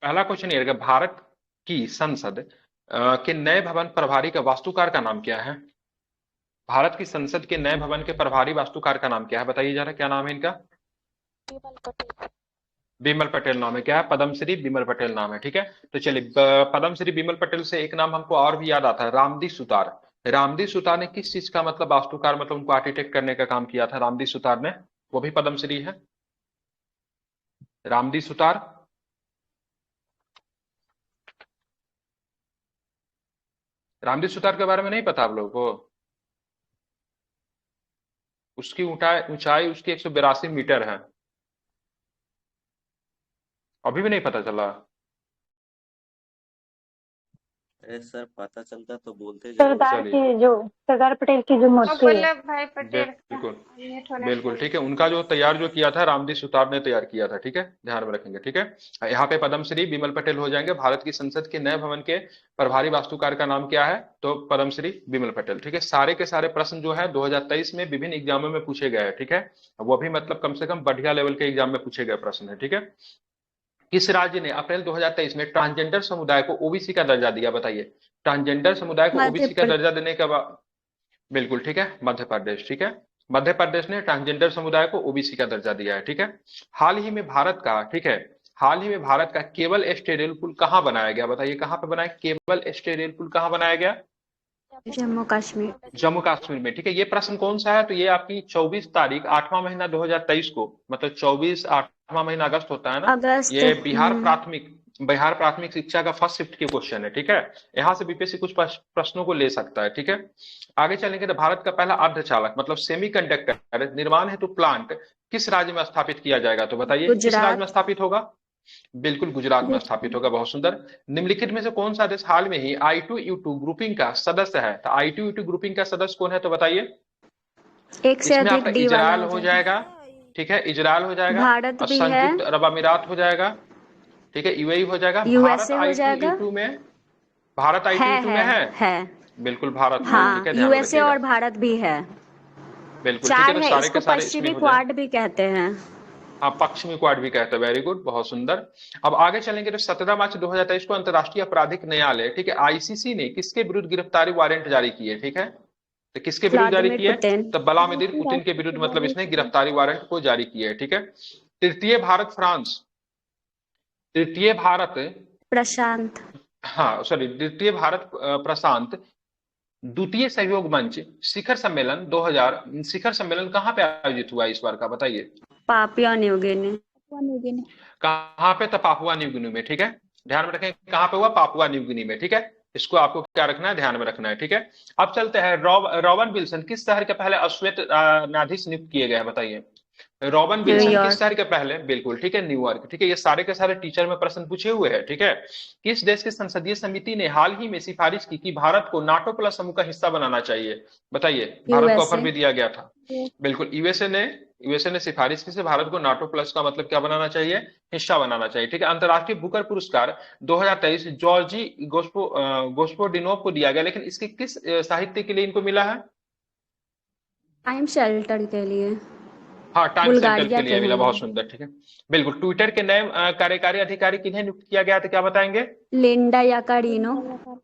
पहला क्वेश्चन ये रहेगा, भारत की संसद के नए भवन प्रभारी का वास्तुकार का नाम क्या है? भारत की संसद के नए भवन के प्रभारी वास्तुकार का नाम क्या है? बताइए जरा, क्या नाम है इनका? विमल पटेल। बिमल पटेल नाम है। क्या है? पद्मश्री बिमल पटेल नाम है। ठीक है, तो चलिए, पद्मश्री बिमल पटेल से एक नाम हमको और भी याद आता है, रामदी सुतार। रामदी सुतार ने किस चीज का मतलब वास्तुकार, मतलब उनको आर्किटेक्ट करने का काम किया था रामदी सुतार ने? वो भी पद्मश्री है, रामदी सुतार। रामदी सुतार के बारे में नहीं पता आप लोगों को? उसकी ऊंचाई ऊंचाई उसकी 182 मीटर है। अभी भी नहीं पता चला? अरे सर, पता चलता तो बोलते जरूर। सरदार चलिए, की जो सरदार पटेल की जो और मूर्ति है। वल्लभ भाई पटेल का बिल्कुल यूनिट होना बिल्कुल चाहिए। ठीक है, उनका जो तैयार जो किया था रामदी सुतार ने तैयार किया था। ठीक है, ध्यान में रखेंगे। ठीक है, यहाँ पे पद्मश्री बिमल पटेल हो जाएंगे। भारत की संसद के नए भवन के प्रभारी वास्तुकार का नाम क्या है? तो पद्मश्री बिमल पटेल। ठीक है, सारे के सारे प्रश्न जो है 2023 में विभिन्न एग्जामों में पूछे गए हैं। ठीक है, वो भी मतलब कम से कम बढ़िया लेवल के एग्जाम में पूछे गए प्रश्न है। ठीक है, किस राज्य ने अप्रैल 2023 में ट्रांसजेंडर समुदाय को ओबीसी का दर्जा दिया? बताइए, ट्रांसजेंडर समुदाय को मध्य ओबीसी का दर्जा देने का बिल्कुल ठीक है, मध्य प्रदेश। ठीक है, मध्य प्रदेश ने ट्रांसजेंडर समुदाय को ओबीसी का दर्जा दिया है। ठीक है, हाल ही में भारत का, ठीक है, हाल ही में भारत का केबल स्टे रेल पुल कहां बनाया गया? बताइए, कहां पे बनाया? केबल स्टे रेल पुल कहां बनाया गया? जम्मू कश्मीर। जम्मू कश्मीर में। ठीक है, ये प्रश्न कौन सा है? तो ये आपकी 24 तारीख 8वां महीना 2023 को, मतलब 24 8वां महीना अगस्त होता है ना, अगस्त। ये बिहार प्राथमिक शिक्षा का फर्स्ट शिफ्ट के क्वेश्चन है। ठीक है, यहाँ से बीपीएससी कुछ प्रश्नों को ले सकता है। ठीक है, आगे चलेंगे तो भारत का पहला अर्धचालक मतलब सेमीकंडक्टर निर्माण हेतु प्लांट किस राज्य में स्थापित किया जाएगा? तो बताइए, किस राज्य में गुजरात। स्थापित होगा? बिल्कुल, गुजरात में स्थापित होगा। बहुत सुंदर। निम्नलिखित में से कौन सा देश हाल में ही I2U2 ग्रुपिंग का सदस्य है? तो I2U2 ग्रुपिंग का सदस्य कौन है? तो बताइए। एक से इसमें अधिक आपका डी वाला इजरायल हो हो जाएगा। जाएगा। ठीक है, इजरायल हो जाएगा, भारत और भी है। संयुक्त अरब अमीरात हो जाएगा। ठीक है, यूएई हो जाएगा। भारत यूएसए हो आई टू यू जाएगा। टू में, भारत आई टू यू टू में है। है। बिल्कुल भारत है। ठीक हाँ, है, ध्यान में यूएसए रखिएगा। और भारत भी है। बिल्कुल ठीक है, चार तो है, सारे के इसको सारे इसमें पश्चिमी हो जाए। क्वाड भी कहते हैं। हाँ, पश्चिमी क्वाड भी कहते हैं। वेरी गुड, बहुत सुंदर। अब आगे चलेंगे तो 17 मार्च 2023 को अंतर्राष्ट्रीय आपराधिक न्यायालय, ठीक है, आईसीसी ने किसके विरुद्ध गिरफ्तारी वारंट जारी किए? ठीक है, तो किसके विरुद्ध जारी व्लादिमीर किए? पुतिन। तो व्लादिमीर पुतिन के विरुद्ध मतलब इसने गिरफ्तारी वारंट को जारी किया है। ठीक है, तृतीय भारत फ्रांस, तृतीय भारत, प्रशांत। हाँ सॉरी, द्वितीय भारत प्रशांत द्वितीय सहयोग मंच शिखर सम्मेलन 2000, शिखर सम्मेलन कहाँ पे आयोजित हुआ इस बार का? बताइए, पापुआ न्यू गिनी। कहाँ पे? तो पापुआ न्यू गिनी में। ठीक है, ध्यान में रखें, कहाँ पे हुआ? पापुआ न्यू गिनी में। ठीक है, इसको आपको क्या रखना है? ध्यान में रखना है। ठीक है, अब चलते हैं, रॉबर्ट विल्सन किस शहर के पहले अश्वेत न्यायाधीश नियुक्त किए गए हैं? बताइए, रॉबर्ट विल्सन किस न्यूयॉर्क। शहर के पहले? बिल्कुल ठीक है, न्यूयॉर्क। ठीक है, ये सारे के सारे टीचर में प्रश्न पूछे हुए हैं। ठीक है, किस देश की संसदीय समिति ने हाल ही में सिफारिश की कि भारत को नाटो प्लस समूह का हिस्सा बनाना चाहिए? बताइए, भारत को ऑफर यूएसए। भी दिया गया था। बिल्कुल, यूएसए ने सिफारिश की से भारत को नाटो प्लस का मतलब क्या बनाना चाहिए? हिस्सा बनाना चाहिए। ठीक है, अंतर्राष्ट्रीय बुकर पुरस्कार 2023 जॉर्जी गोस्पोडिनोव को दिया गया, लेकिन इसके किस साहित्य के लिए इनको मिला है? टाइम शेल्टर के लिए। हाँ, टाइम सेंटर बुल्गारिया के के लिए मिला। हैं बहुत ये। सुंदर। ठीक है, बिल्कुल। ट्विटर के नए कार्यकारी अधिकारी किन्हें नियुक्त किया गया था? क्या बताएंगे? Linda Yaccarino.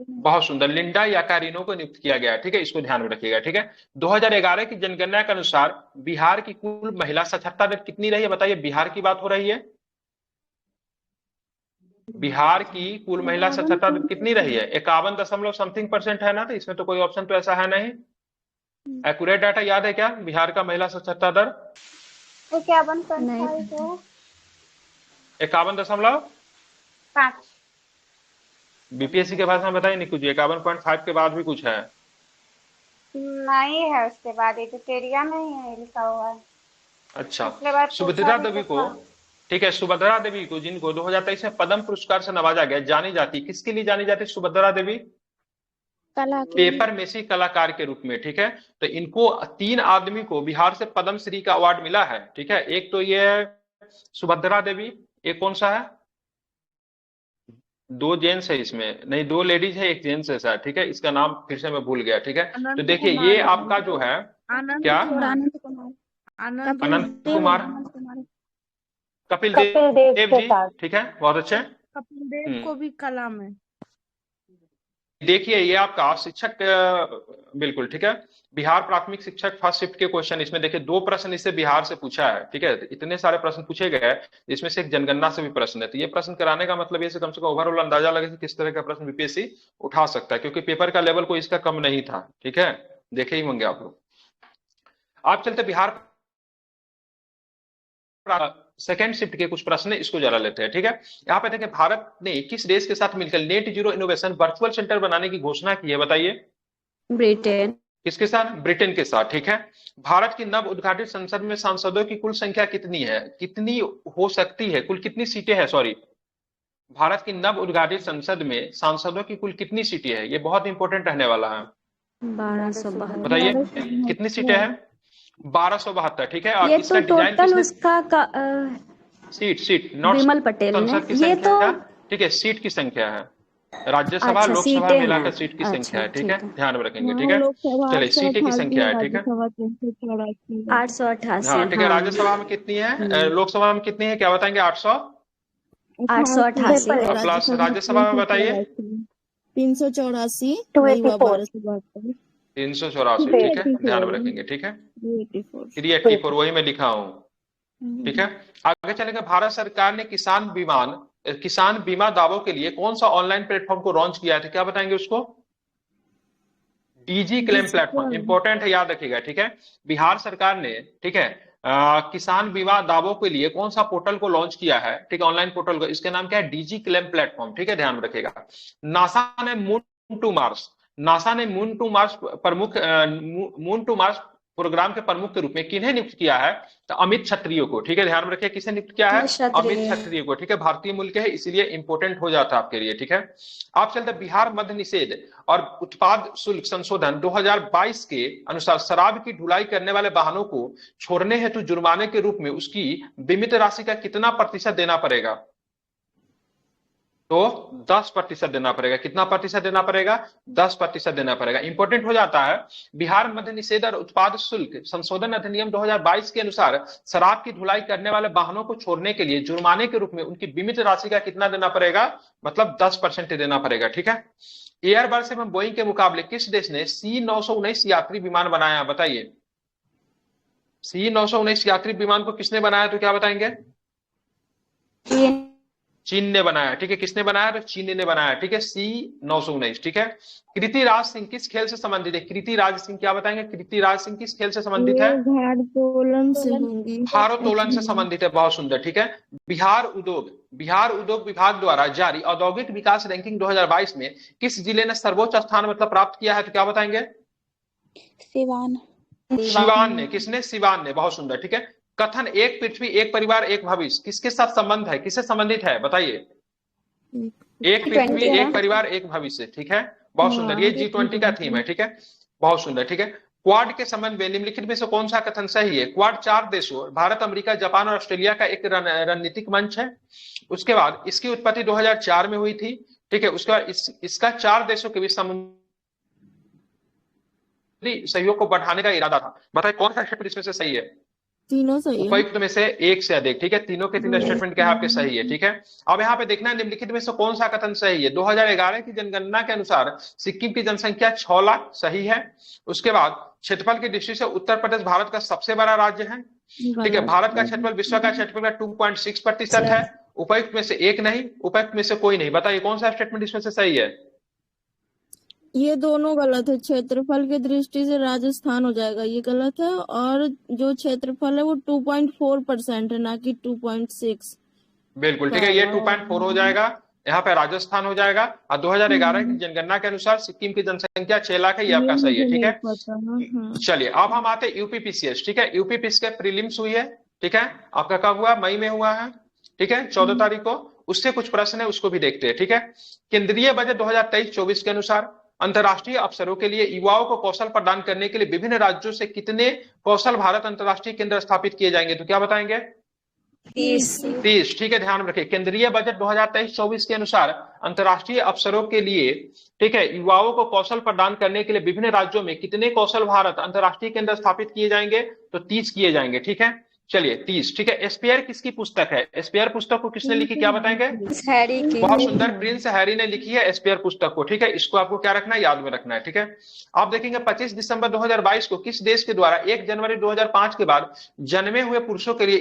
बहुत सुंदर, लिंडा याकारिनो को नियुक्त किया गया। ठीक है, इसको ध्यान में रखिएगा। ठीक है, 2011 की जनगणना के अनुसार बिहार की कुल महिला साक्षरता दर कितनी रही है? बताइए, बिहार की बात हो रही है, बिहार की कुल महिला साक्षरता दर कितनी रही है? 51 दशमलव समथिंग परसेंट है ना, तो इसमें तो कोई ऑप्शन तो ऐसा है नहीं। एक्यूरेट डाटा याद है क्या बिहार का महिला साक्षरता दर? 51.5 है। 51.5। बीपीएससी के भाषा में बताइए नहीं कुछ, 51.5 के बाद भी कुछ है? नहीं है, उसके बाद एडिटेरिया में ही है लिखा हुआ है। अच्छा, पिछले बार पूछा सुभद्रा भी देवी तो को, था। ठीक है, सुभद्रा देवी को जिनको 2023 में पद्म पुरस्कार से नवाजा गया, जानी जाती, किसके लिए जानी जाती सुभद्रा देवी? कला के पेपर मेसी कलाकार के रूप में। ठीक है, तो इनको 3 आदमी को बिहार से पद्म श्री का अवार्ड मिला है। ठीक है, एक तो ये सुभद्रा देवी, एक कौन सा है? 2 जेंट्स है इसमें, नहीं 2 लेडीज है, एक जेंट्स है शायद। ठीक है, इसका नाम फिर से मैं भूल गया। ठीक है, तो देखिए ये आपका जो है क्या, आनंद कुमार। अनंत कुमार, कपिल कपिल देव देव के जी। साथ। ठीक है, बहुत अच्छे। कपिल देव हम्म। को भी कलम है। देखिए ये आपका शिक्षक बिल्कुल ठीक है। बिहार प्राथमिक शिक्षक फर्स्ट शिफ्ट के क्वेश्चन इसमें देखिए, दो प्रश्न इससे बिहार से पूछा है, ठीक है। इतने सारे प्रश्न पूछे गए हैं, इसमें से एक जनगणना से भी प्रश्न है, तो ये प्रश्न कराने का मतलब ये से कम ओवरऑल अंदाजा लगे कि किस तरह का प्रश्न बीपीएससी उठा सकता है, क्योंकि पेपर का लेवल कोई इसका कम नहीं था, ठीक है। देखे ही होंगे आप लोग। आप चलते बिहार सेकेंड शिफ्ट के कुछ प्रश्न है, इसको जरा लेते हैं, ठीक है। यहाँ पे देखें, भारत ने किस देश के साथ मिलकर net zero innovation virtual centre बनाने की घोषणा की है, बताइए। ब्रिटेन। किसके साथ? ब्रिटेन के साथ, ठीक है। भारत की नव उद्घाटित संसद में सांसदों की कुल संख्या कितनी है, कितनी हो सकती है, कुल कितनी सीटें हैं, सॉरी। भारत की नव उद्घाटित संसद में सांसदों की कुल कितनी सीटें हैं, ये बहुत इंपॉर्टेंट रहने वाला है। 1272। बताइए कितनी सीटें हैं? 1272, ठीक है। और ये इसका तो डिजाइन टोटल किसने? उसका सीट नॉट विमल पटेल ने संसद की ये संख्या तो क्या? ठीक है, सीट की संख्या है। राज्यसभा अच्छा लोकसभा सीटें मिलाकर हैं। सीट की अच्छा संख्या है, ठीक है, ठीक है। ध्यान में रखेंगे, ठीक हाँ, है। लोकसभा चलिए सीटें की 888 संख्या है, है, ठीक है। राज्यसभा 384 है। 888। हाँ ठीक है। हाँ राज्यसभा में कितनी है, लोकसभा में कितनी है, क्या बताएंगे? 800 888। और प्लस राज्यसभा में बताइए। 384 वही हुआ 1272। 384, ठीक है, ध्यान में रखेंगे, ठीक है। 384। 384 वही मैं लिखा हूँ, ठीक है। आगे चलेंगे। भारत सरकार ने किसान बीमा दावों के लिए कौन सा ऑनलाइन प्लेटफॉर्म को लॉन्च किया है, क्या बताएंगे उसको? डीजी क्लेम प्लेटफॉर्म, इंपॉर्टेंट है, याद रखिएगा, ठीक है। बिहार सरकार ने, ठीक है, किसान बीमा दावों के लिए कौन सा पोर्टल को लॉन्च किया है, ठीक है, ऑनलाइन पोर्टल को, इसका नाम क्या है? डीजी क्लेम प्लेटफॉर्म, ठीक है, ध्यान में रखिएगा। नासा ने मून टू मार्स प्रोग्राम के प्रमुख के रूप में किन्हें नियुक्त किया है? तो अमित क्षत्रिय को, ठीक है, ध्यान में रखिए, किसे नियुक्त किया है? अमित क्षत्रिय को, ठीक है। भारतीय मूल के है, इसीलिए इंपॉर्टेंट हो जाता है आपके लिए, ठीक है। आप चलते बिहार मद्य निषेध और उत्पाद शुल्क संशोधन 2022 के अनुसार शराब की ढुलाई करने वाले वाहनों को छोड़ने हेतु जुर्माने के रूप में उसकी बीमित राशि का कितना प्रतिशत देना पड़ेगा? तो 10% देना पड़ेगा। कितना प्रतिशत देना पड़ेगा? 10% देना पड़ेगा। इंपॉर्टेंट हो जाता है। बिहार मद्य निषेध और उत्पाद शुल्क संशोधन अधिनियम 2022 के अनुसार शराब की ढुलाई करने वाले वाहनों को छोड़ने के लिए जुर्माने के रूप में उनकी बीमित राशि का कितना देना पड़ेगा? मतलब 10% देना पड़ेगा, ठीक है। एयरबस एवं बोइंग के मुकाबले किस देश ने C919 यात्री विमान बनाया, बताइए। C919 यात्री विमान को किसने बनाया, तो क्या बताएंगे? चीन ने बनाया, ठीक है। किसने बनाया? तो चीन ने बनाया, ठीक है। C919, ठीक है। कृतिराज सिंह किस खेल से संबंधित है? कृतिराज सिंह, क्या बताएंगे? कृतिराज सिंह किस खेल से संबंधित है? भारोत्तोलन से होंगी। भारोत्तोलन से संबंधित है, बहुत सुंदर, ठीक है। बिहार उद्योग विभाग द्वारा जारी औद्योगिक विकास रैंकिंग 2022 में किस जिले ने सर्वोच्च स्थान मतलब प्राप्त किया है, तो क्या बताएंगे? सिवान ने। किसने? सिवान ने, बहुत सुंदर, ठीक है। कथन एक पृथ्वी एक परिवार एक भविष्य किसके साथ संबंध है, किससे संबंधित है, बताइए। एक पृथ्वी एक परिवार एक भविष्य, ठीक है, बहुत सुंदर। ये G20 का थीम है, ठीक है, बहुत सुंदर, ठीक है। क्वाड के संबंध में निम्नलिखित में से कौन सा कथन सही है? क्वाड 4 देशों भारत, अमेरिका, जापान और ऑस्ट्रेलिया का एक रणनीतिक मंच है। उसके बाद इसकी उत्पत्ति 2004 में हुई थी, ठीक है। उसके बाद इसका 4 देशों के बीच समुद्री सहयोग को बढ़ाने का इरादा था। बताइए कौन सा स्टेटमेंट इसमें से सही है? तीनों सही है। उपयुक्त में से एक से अधिक, ठीक है। तीनों के तीनों स्टेटमेंट क्या है आपके? सही है, ठीक है। अब यहाँ पे देखना है निम्नलिखित में से कौन सा कथन सही है। 2011 की जनगणना के अनुसार सिक्किम की जनसंख्या 6 लाख, सही है। उसके बाद क्षेत्रफल की दृष्टि से उत्तर प्रदेश भारत का सबसे बड़ा राज्य है, ठीक है। भारत का क्षेत्रफल विश्व का क्षेत्रफल का 2.6% है। उपयुक्त में से एक नहीं, उपयुक्त में से कोई नहीं। बताइए कौन सा स्टेटमेंट इसमें से सही है? ये दोनों गलत है। क्षेत्रफल की दृष्टि से राजस्थान हो जाएगा, ये गलत है। और जो क्षेत्रफल है वो 2.4% है, ना कि 2.6। बिल्कुल ठीक है, ये 2.4 हो जाएगा, यहाँ पे राजस्थान हो जाएगा। और 2011 की जनगणना के अनुसार सिक्किम की जनसंख्या 6 लाख है, ये आपका सही है, ठीक है। चलिए अब हम आते हैं यूपीपीसीएस, ठीक है। यूपीपीसीएस के प्रीलिम्स हुई है, ठीक है। आपका कब हुआ? मई में हुआ है, ठीक है, 14 तारीख को। उससे कुछ प्रश्न है, उसको भी देखते हैं, ठीक है। केंद्रीय बजट 2023-24 के अनुसार अंतर्राष्ट्रीय अवसरों के लिए युवाओं को कौशल प्रदान करने के लिए विभिन्न राज्यों से कितने कौशल भारत अंतर्राष्ट्रीय केंद्र स्थापित किए जाएंगे, तो क्या बताएंगे? 30, ठीक है, ध्यान में रखिए। केंद्रीय बजट 2023-24 के अनुसार अंतर्राष्ट्रीय अवसरों के लिए, ठीक है, युवाओं को कौशल प्रदान करने के लिए विभिन्न राज्यों में कितने कौशल भारत अंतर्राष्ट्रीय केंद्र स्थापित किए जाएंगे? तो 30 किए जाएंगे, ठीक है। चलिए 30, ठीक है। स्पेयर किसकी पुस्तक है? स्पेयर पुस्तक को किसने लिखी, क्या बताएंगे? हैरी की। बहुत सुंदर, प्रिंस हैरी ने लिखी है स्पेयर पुस्तक को, ठीक है। इसको आपको क्या रखना है, याद में रखना है, ठीक है। आप देखेंगे 25 दिसंबर 2022 को किस देश के द्वारा 1 जनवरी 2005 के बाद जन्मे हुए पुरुषों के लिए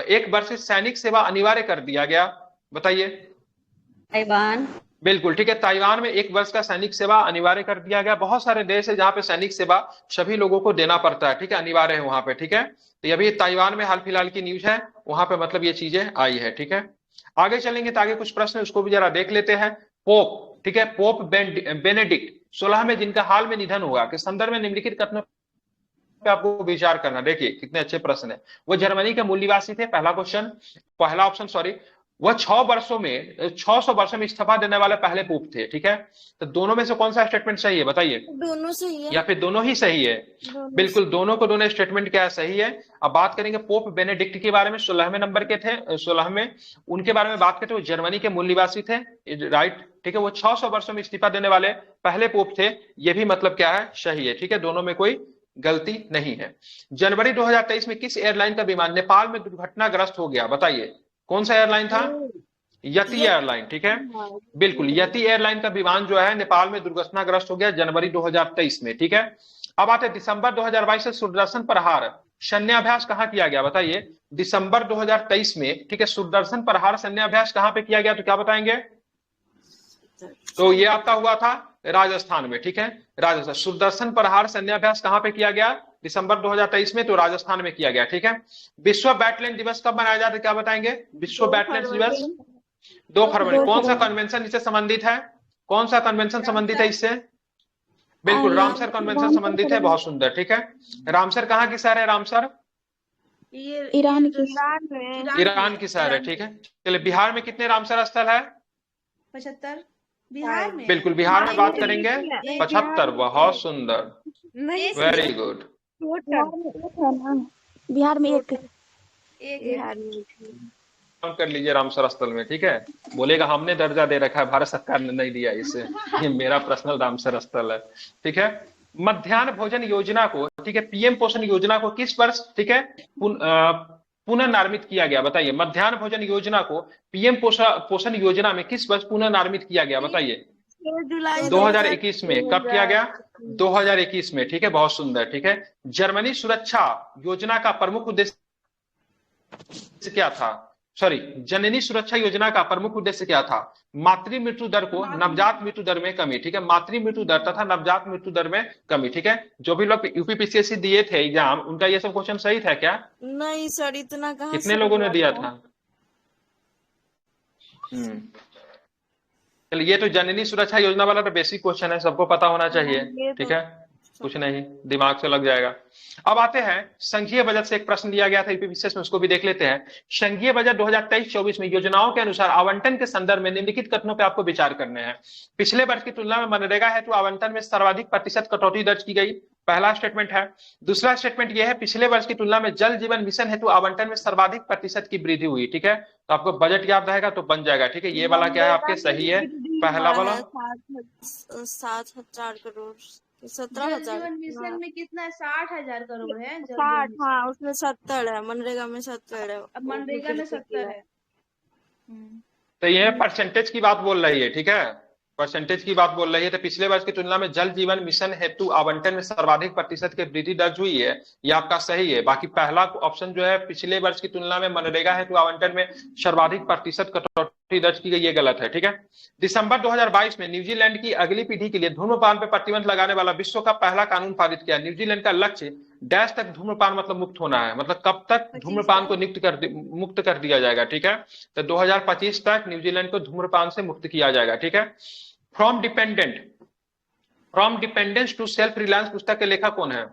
एक वर्ष सैनिक सेवा अनिवार्य कर दिया गया, बताइए। ताइवान। बिल्कुल ठीक है, ताइवान में 1 वर्ष का सैनिक सेवा अनिवार्य कर दिया गया। बहुत सारे देश है जहां पे सैनिक सेवा सभी लोगों को देना पड़ता है, ठीक है, अनिवार्य है वहां पे, ठीक है। तो ये भी ताइवान में हाल फिलहाल की न्यूज है, वहां पे मतलब ये चीजें आई है, ठीक है। आगे चलेंगे तो आगे कुछ प्रश्न उसको भी जरा देख लेते हैं। पोप, ठीक है, पोप बेनेडिक्ट 16 में जिनका हाल में निधन हुआ के संदर्भ में निम्नलिखित कथनों पे आपको विचार करना। देखिए कितने अच्छे प्रश्न है। वो जर्मनी के मूल निवासी थे, पहला क्वेश्चन, पहला ऑप्शन सॉरी। वह 600 वर्षों में इस्तीफा देने वाले पहले पोप थे, ठीक है। तो दोनों में से कौन सा स्टेटमेंट सही है, बताइए। दोनों सही है। या फिर दोनों ही सही है? बिल्कुल दोनों को दोनों स्टेटमेंट क्या है, सही है। अब बात करेंगे पोप बेनेडिक्ट के बारे में, 16वें नंबर के थे, 16वें, उनके बारे में बात करते हैं। वो जर्मनी के मूल निवासी थे, राइट, ठीक है। वो 600 वर्षों में इस्तीफा देने वाले पहले पोप थे, ये भी मतलब क्या है, सही है, ठीक है। दोनों में कोई गलती नहीं है। जनवरी 2023 में किस एयरलाइन का विमान नेपाल में दुर्घटनाग्रस्त हो गया, बताइए। कौन सा एयरलाइन था? यति एयरलाइन, ठीक है। बिल्कुल, यति एयरलाइन का विमान जो है नेपाल में दुर्घटनाग्रस्त हो गया जनवरी 2023 में, ठीक है। अब आते हैं दिसंबर 2022 से सुदर्शन प्रहार सैन्याभ्यास कहां किया गया, बताइए। दिसंबर 2023 में, ठीक है, सुदर्शन प्रहार सैन्याभ्यास कहां पे किया गया, तो क्या बताएंगे? तो ये आपका हुआ था राजस्थान में, ठीक है, राजस्थान। सुदर्शन प्रहार सैन्याभ्यास कहां पे किया गया? दिसंबर 2023 में, तो राजस्थान में किया गया, ठीक है। विश्व बैटलैंड दिवस कब मनाया जाता है, क्या बताएंगे? विश्व बैटलैंड दिवस 2 फरवरी। कौन सा कन्वेंशन इससे संबंधित है? कौन सा कन्वेंशन संबंधित है इससे? बिल्कुल रामसर कन्वेंशन संबंधित है, बहुत सुंदर, ठीक है। रामसर कहाँ की शहर है? रामसर ईरान की। ईरान की शहर है, ठीक है। चलिए बिहार में कितने रामसर स्थल है? 75 बिहार में। बिल्कुल बिहार में बात करेंगे 75, बहुत सुंदर, वेरी गुड। बिहार में एक कर लीजिए रामसर स्थल में, ठीक है। बोलेगा हमने दर्जा दे रखा है, भारत सरकार ने नहीं दिया इसे, ये मेरा पर्सनल रामसर स्थल है, ठीक है। मध्याह्न भोजन योजना को, ठीक है, पीएम पोषण योजना को किस वर्ष, ठीक है, पुनर्निर्मित किया गया, बताइए। मध्याह्न भोजन योजना को पीएम पोषण योजना में किस वर्ष पुनर्निर्मित किया गया, बताइए। 2021 में। कब किया गया? 2021 में, ठीक है, बहुत सुंदर, ठीक है। जर्मनी सुरक्षा योजना का प्रमुख उद्देश्य क्या था? सॉरी, जननी सुरक्षा योजना का प्रमुख उद्देश्य क्या था? मातृ मृत्यु दर को नवजात मृत्यु दर में कमी, ठीक है, मातृ मृत्यु दर तथा नवजात मृत्यु दर में कमी, ठीक है। जो भी लोग यूपीपीसीएससी दिए थे एग्जाम, उनका ये सब क्वेश्चन सही था क्या? नहीं सर, इतना कहाँ कितने लोगों ने दिया था? चलिए, ये तो जननी सुरक्षा योजना वाला तो बेसिक क्वेश्चन है, सबको पता होना चाहिए, ठीक है, कुछ नहीं, दिमाग से लग जाएगा। अब आते हैं संघीय बजट से एक प्रश्न दिया गया था यूपीपीसीएस में, उसको भी देख लेते हैं। संघीय बजट 2023-24 में योजनाओं के अनुसार आवंटन के संदर्भ में निम्नलिखित कथनों पे आपको विचार करने हैं। पिछले वर्ष की तुलना में मनरेगा हेतु आवंटन में सर्वाधिक प्रतिशत कटौती दर्ज की गई, पहला स्टेटमेंट है। दूसरा स्टेटमेंट यह है, पिछले वर्ष की तुलना में जल जीवन मिशन हेतु आवंटन में सर्वाधिक प्रतिशत की वृद्धि हुई, ठीक है। तो आपको बजट याद रहेगा तो बन जाएगा, ठीक है। ये वाला क्या है आपके, सही है, पहला वाला 7,000 करोड़, जल 17,000। जीवन मिशन में कितना है? 60,000 करोड़ है। 60, हाँ, उसमें 70 है, मनरेगा में 70 है, अब मनरेगा में 70 है। तो ये परसेंटेज की बात बोल रही है, ठीक है, परसेंटेज की बात बोल रही है। तो पिछले वर्ष की तुलना में जल जीवन मिशन हेतु आवंटन में सर्वाधिक प्रतिशत की वृद्धि दर्ज हुई है, ये आपका सही है। बाकी पहला ऑप्शन जो है, पिछले वर्ष की तुलना में मनरेगा हेतु आवंटन में सर्वाधिक प्रतिशत कटौती दर्ज की गई, ये गलत है, ठीक है। दिसंबर 2022 में न्यूजीलैंड की अगली पीढ़ी के लिए धूम्रपान पर प्रतिबंध लगाने वाला विश्व का पहला कानून पारित किया। न्यूजीलैंड का लक्ष्य डैश तक धूम्रपान मतलब मुक्त होना है, मतलब कब तक धूम्रपान को मुक्त कर दिया जाएगा, ठीक है। तो 2025 तक न्यूजीलैंड को धूम्रपान से मुक्त किया जाएगा, ठीक है। From dependence to self reliance पुस्तक के लेखक कौन है?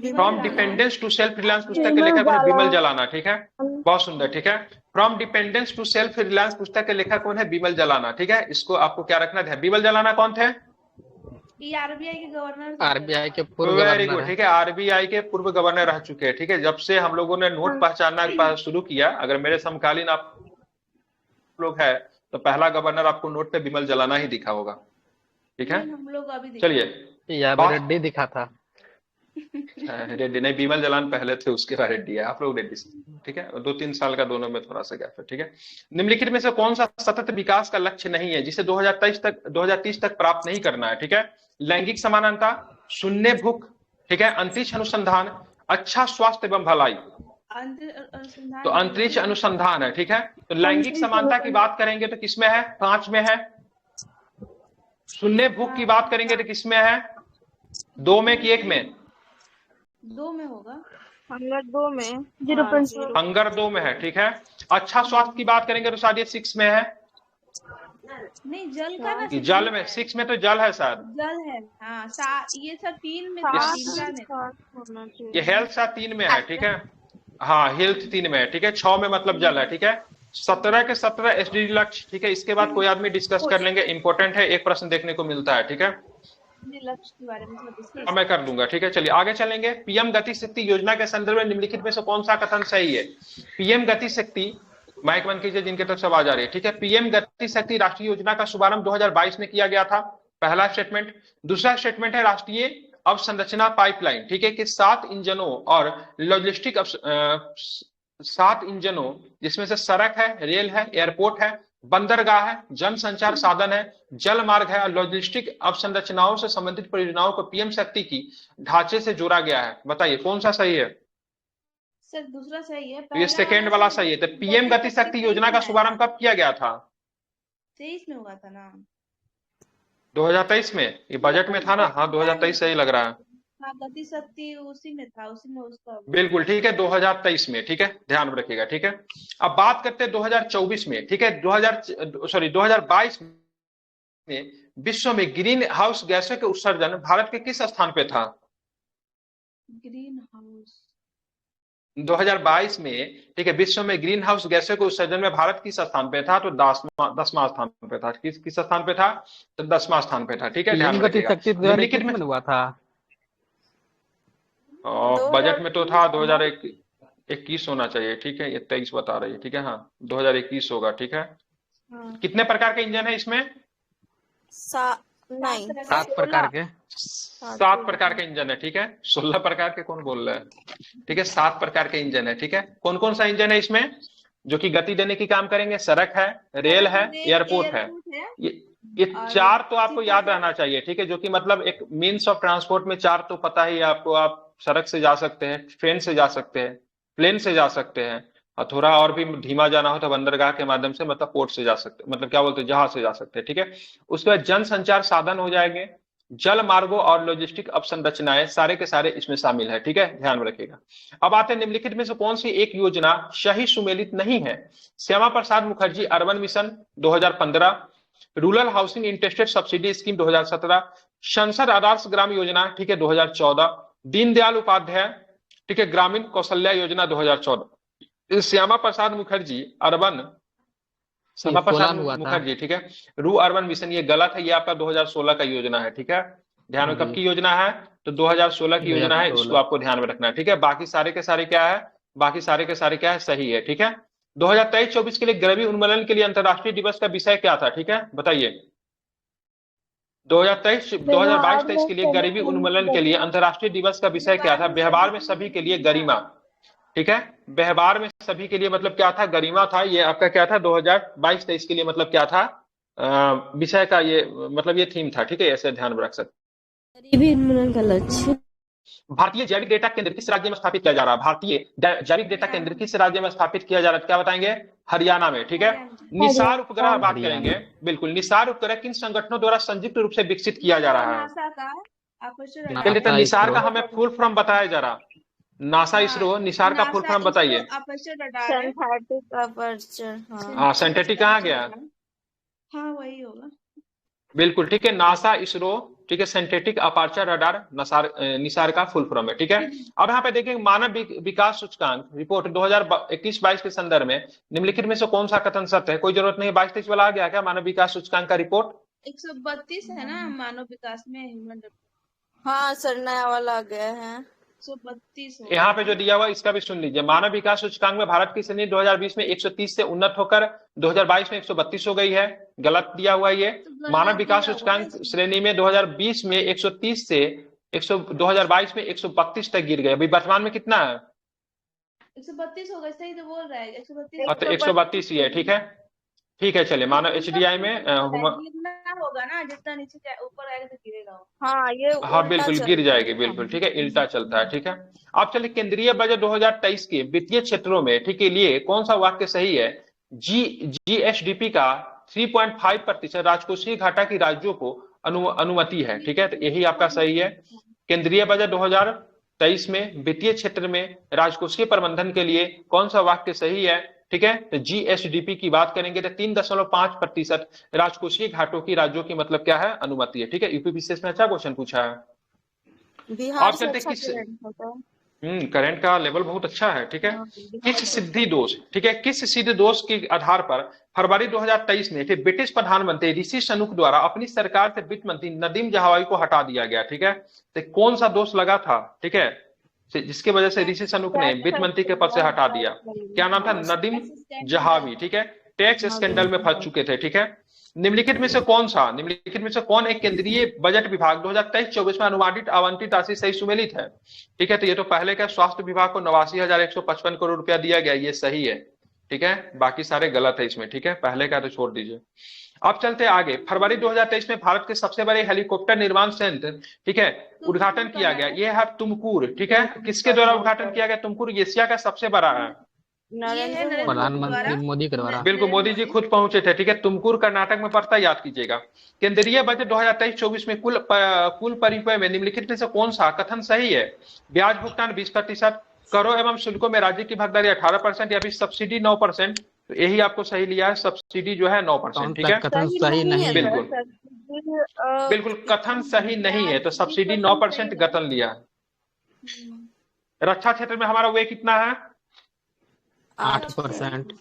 From dependence to self reliance पुस्तक के लेखक कौन है? बिमल जलाना, ठीक है, बहुत सुंदर, ठीक है। From dependence to self reliance पुस्तक के लेखक कौन है? बिमल जलाना, ठीक है। इसको आपको क्या रखना है? बिमल जलाना कौन थे? ये आरबीआई के गवर्नर, आरबीआई के पूर्व वेरी गवर्नर गुड, ठीक है, आरबीआई के पूर्व गवर्नर रह चुके हैं, ठीक है। जब से हम लोगों ने नोट पहचानना शुरू किया, अगर मेरे समकालीन आप लोग है तो पहला गवर्नर आपको नोट पे बिमल जलाना ही दिखा होगा, ठीक है। हम लोग अभी चलिए यादव रेड्डी दिखा था। रेड्डी नहीं, बिमल जलान पहले थे, उसके बाद रेड्डी है, आप लोग रेड्डी से, ठीक है। 2-3 साल का दोनों में थोड़ा सा गैप है, ठीक है। निम्नलिखित में से कौन सा सतत विकास का लक्ष्य नहीं है जिसे 2030 तक प्राप्त नहीं करना है, ठीक है। लैंगिक समानता, शून्य भूख, ठीक है, अंतरिक्ष अनुसंधान, अच्छा स्वास्थ्य एवं भलाई। अनुसंधान तो अंतरिक्ष अनुसंधान है, ठीक है। तो लैंगिक समानता की बात करेंगे तो किसमें है? 5 में है। शून्य भूख की बात करेंगे तो किसमें है? 2 में कि 1 में? 2 में होगा। हंगर 2 में, हंगर 2 में है, ठीक है। अच्छा स्वास्थ्य की बात करेंगे तो शायद ये 6 में है। नहीं, जल का ना, जल में 6 में तो जल है शायद। जल है, हाँ। ये सब 3 में था, 3 का नहीं। ये हेल्थ शायद 3 में है, ठीक है। हाँ, हेल्थ 3 में है, ठीक है। 6 में मतलब जल है, ठीक है। 17 के 17 एसडीजी लक्ष्य, ठीक है। इसके बाद कोई आदमी डिस्कस कर लेंगे, इंपॉर्टेंट है, एक प्रश्न देखने को मिलता है, ठीक है। लक्ष्य के बारे में थोड़ा discuss हाँ, मैं कर दूंगा, ठीक है। चलिए आगे चलेंगे। पीएम गति शक्ति योजना के संदर्भ में निम्नलिखित में से कौन सा कथन सही है? पीएम गति शक्ति, माइक बंद कीजिए जिनके तरफ से आवाज आ रही है, ठीक है। पीएम गति शक्ति राष्ट्रीय योजना का शुभारंभ 2022 में किया गया था, पहला स्टेटमेंट। दूसरा स्टेटमेंट है राष्ट्रीय अवसंरचना पाइपलाइन, ठीक है, कि 7 इंजनों और लॉजिस्टिक 7 इंजनों जिसमें से सड़क है, रेल है, एयरपोर्ट है, बंदरगाह है, जनसंचार साधन है, जल मार्ग है और लॉजिस्टिक अवसंरचनाओं से संबंधित परियोजनाओं को पीएम शक्ति की ढांचे से जोड़ा गया है। बताइए कौन सा सही है? सर दूसरा सही है, तो ये सेकेंड वाला सही है। तो पीएम गति शक्ति योजना का शुभारंभ कब किया गया था? 23 में हुआ था ना। 2023 में? ये बजट में था ना? हाँ, 2023 सही लग रहा है। हाँ, गति शक्ति उसी में था, उसी में उसका। बिल्कुल ठीक है, 2023 में, ठीक है, ध्यान में रखिएगा, ठीक है। अब बात करते हैं 2024 में, ठीक है। 2022 में विश्व में ग्रीन हाउस गैसों के उत्सर्जन भारत के किस स्थान पे था? ग्रीन हाउस 2022 में, ठीक है, विश्व में ग्रीन हाउस गैसों के उत्सर्जन में भारत किस स्थान पे था? तो 10वां स्थान पे था। किस स्थान पे था? तो 10वां स्थान पे था, ठीक है, ध्यान रखिएगा। निम्नलिखित में हुआ था, बजट में तो था 2021 होना चाहिए, ठीक है। ये 23 बता रही है, ठीक है। हाँ, 2021 होगा, ठीक है। कितने प्रकार के इंजन है इसमें? 7 प्रकार के, 7 प्रकार के इंजन है, ठीक है। 16 प्रकार के कौन बोल रहा है? ठीक है, 7 प्रकार के इंजन है, ठीक है। कौन कौन सा इंजन है इसमें जो कि गति देने की काम करेंगे? सड़क है, रेल है, एयरपोर्ट है। ये 4 तो आपको याद रहना चाहिए, ठीक है, जो कि मतलब एक मीन्स ऑफ ट्रांसपोर्ट में 4 तो पता ही है आपको। आप सड़क से जा सकते हैं, ट्रेन से जा सकते हैं, प्लेन से जा सकते हैं, और थोड़ा और भी धीमा जाना हो तो बंदरगाह के माध्यम से, मतलब पोर्ट से जा सकते हैं, मतलब क्या बोलते हैं, जहाज से जा सकते हैं, ठीक है। उसके बाद जनसंचार साधन हो जाएंगे, जल मार्गों और लॉजिस्टिक अवसंरचनाएं, सारे के सारे इसमें शामिल है, ठीक है, ध्यान में रखिएगा। अब आते हैं निम्नलिखित में से कौन सी एक योजना सही सुमेलित नहीं है? Shyama Prasad Mukherjee urban mission 2015, rural housing interested subsidy scheme 2017, संसद आदर्श ग्राम योजना, ठीक है, 2014, दीनदयाल उपाध्याय, ठीक है, ग्रामीण कौशल्या योजना 2014। श्यामा प्रसाद मुखर्जी अर्बन, श्यामा प्रसाद मुखर्जी, ठीक है, रू अर्बन मिशन, ये गलत है, ये आपका 2016 का योजना है, ठीक है। ध्यान में, कब की योजना है? तो 2016 की योजना है, इसको आपको ध्यान में रखना है, ठीक है। बाकी सारे के सारे क्या है? बाकी सारे के सारे क्या है? सही है, ठीक है। 2023-24 के लिए गरीबी उन्मूलन के लिए अंतर्राष्ट्रीय दिवस का विषय क्या था? ठीक है, बताइए। 2022-23 के लिए गरीबी उन्मूलन के लिए अंतर्राष्ट्रीय दिवस का विषय क्या था? व्यवहार में सभी के लिए गरिमा, ठीक है। व्यवहार में सभी के लिए मतलब क्या था? गरिमा था। ये आपका क्या था? 2022-23 के लिए मतलब क्या था? विषय का ये मतलब ये थीम था, ठीक है, ऐसे ध्यान में रख सकते। गरीबी उन्मूलन का लक्ष्य। भारतीय जैविक डेटा केंद्र किस राज्य में स्थापित किया जा रहा है? भारतीय जैविक डेटा केंद्र किस राज्य में स्थापित किया जा रहा है? क्या बताएंगे? हरियाणा में, ठीक है। निसार उपग्रह बात करेंगे, बिल्कुल। निसार उपग्रह किन संगठनों द्वारा संयुक्त रूप से विकसित किया जा रहा है? चलिए, तो निसार का हमें फुल फॉर्म बताया जा रहा। नासा, इसरो, निसार का फुल फॉर्म बताइए। सिंथेटिक अपर्चर, हाँ, सिंथेटिक कहाँ गया? हाँ, वही होगा, बिल्कुल, ठीक है। नासा, इसरो, ठीक है, सिंथेटिक अपर्चर रडार निसार का फुल फॉर्म है, ठीक है। अब यहाँ पे देखिए, मानव विकास सूचकांक रिपोर्ट 2021-22 के संदर्भ में निम्नलिखित में से कौन सा कथन सत्य है? कोई जरूरत नहीं, 22-23 वाला आ गया क्या? मानव विकास सूचकांक का रिपोर्ट 132 है ना मानव विकास में, ह्यूमन। हाँ सर, नया वाला आ गया है 132। यहाँ पे जो दिया हुआ इसका भी सुन लीजिए। मानव विकास सूचकांक में भारत की श्रेणी 2020 में 130 से उन्नत होकर 2022 में 132 हो गई है। गलत दिया हुआ ये। मानव विकास सूचकांक श्रेणी में 2020 में 130 से 2022 में 132 तक गिर गए, अभी वर्तमान में कितना है? 132 होगा, सही तो बोल रहा है 132। हाँ तो 132 ही है, ठीक है, ठीक है। चलिए मानो HDI में गिरना होगा ना, जितना नीचे ऊपर आएगा तो गिरेगा वो। हाँ ये हाँ उल्टा बिल्कुल चल गिर जाएगी, रहा है। बिल्कुल ठीक है, उल्टा चलता है, ठीक है। अब चलिए केंद्रीय बजट 2023 के वित्तीय क्षेत्रों में ठीक है लिए कौन सा वाक्य सही है? GSDP का 3.5% राजकोषीय घाटा की राज्यों को अनुमति है, ठीक है, तो यही आपका सही है। केंद्रीय बजट 2023 में वित्तीय क्षेत्र में राजकोषीय प्रबंधन के लिए कौन सा वाक्य सही है? ठीक है, तो GSDP की बात करेंगे तो 3.5% राजकोषीय घाटों की राज्यों की मतलब क्या है? अनुमति है, ठीक है। यूपीपीसीएस में अच्छा क्वेश्चन पूछा है। बिहार आप से चलते अच्छा किस करंट होता है। करंट का लेवल बहुत अच्छा है, ठीक है। हाँ, बिहार किस से सिद्धि दोष, ठीक है, किस सिद्ध दोष के आधार पर फरवरी 2023 में ठीक ब्रिटिश प्रधानमंत्री ऋषि सुनक द्वारा अपनी सरकार से वित्त मंत्री नदीम जहावी को हटा दिया गया, ठीक है, तो कौन सा दोष लगा था? ठीक है, जिसकी वजह से ऋषि सुनक ने वित्त मंत्री के पद से हटा दिया। क्या नाम था? नदीम जहावी, ठीक है, टैक्स स्कैंडल में फंस चुके थे, ठीक है। निम्नलिखित में से कौन एक केंद्रीय बजट विभाग 2023-24 में अनुमानित आवंटित राशि सही सुमेलित है? ठीक है, तो ये तो पहले का स्वास्थ्य विभाग को 89,155 करोड़ रुपया दिया गया, ये सही है, ठीक है, बाकी सारे गलत है इसमें, ठीक है, पहले का तो छोड़ दीजिए। अब चलते आगे। फरवरी 2023 में भारत के सबसे बड़े हेलीकॉप्टर निर्माण संयंत्र ठीक है उद्घाटन किया गया, यह है तुमकुर, ठीक है, किसके द्वारा उद्घाटन किया गया? तुमकुर एशिया का सबसे बड़ा है, प्रधानमंत्री मोदी के द्वारा। बिल्कुल मोदी जी खुद पहुंचे थे, ठीक है। तुमकुर कर्नाटक में पड़ता है, याद कीजिएगा। केंद्रीय बजट 2023-24 में कुल परिव्यय में निम्नलिखित में से कौन सा कथन सही है? ब्याज भुगतान 20%, करों एवं शुल्कों में राज्य की भागीदारी 18% या फिर सब्सिडी 9%। तो यही आपको सही लिया है, सब्सिडी जो है 9%, ठीक है, कथन सही नहीं है। बिल्कुल बिल्कुल कथन सही नहीं है, तो सब्सिडी 9% कथन लिया है। रक्षा क्षेत्र में हमारा वे कितना है? 8%।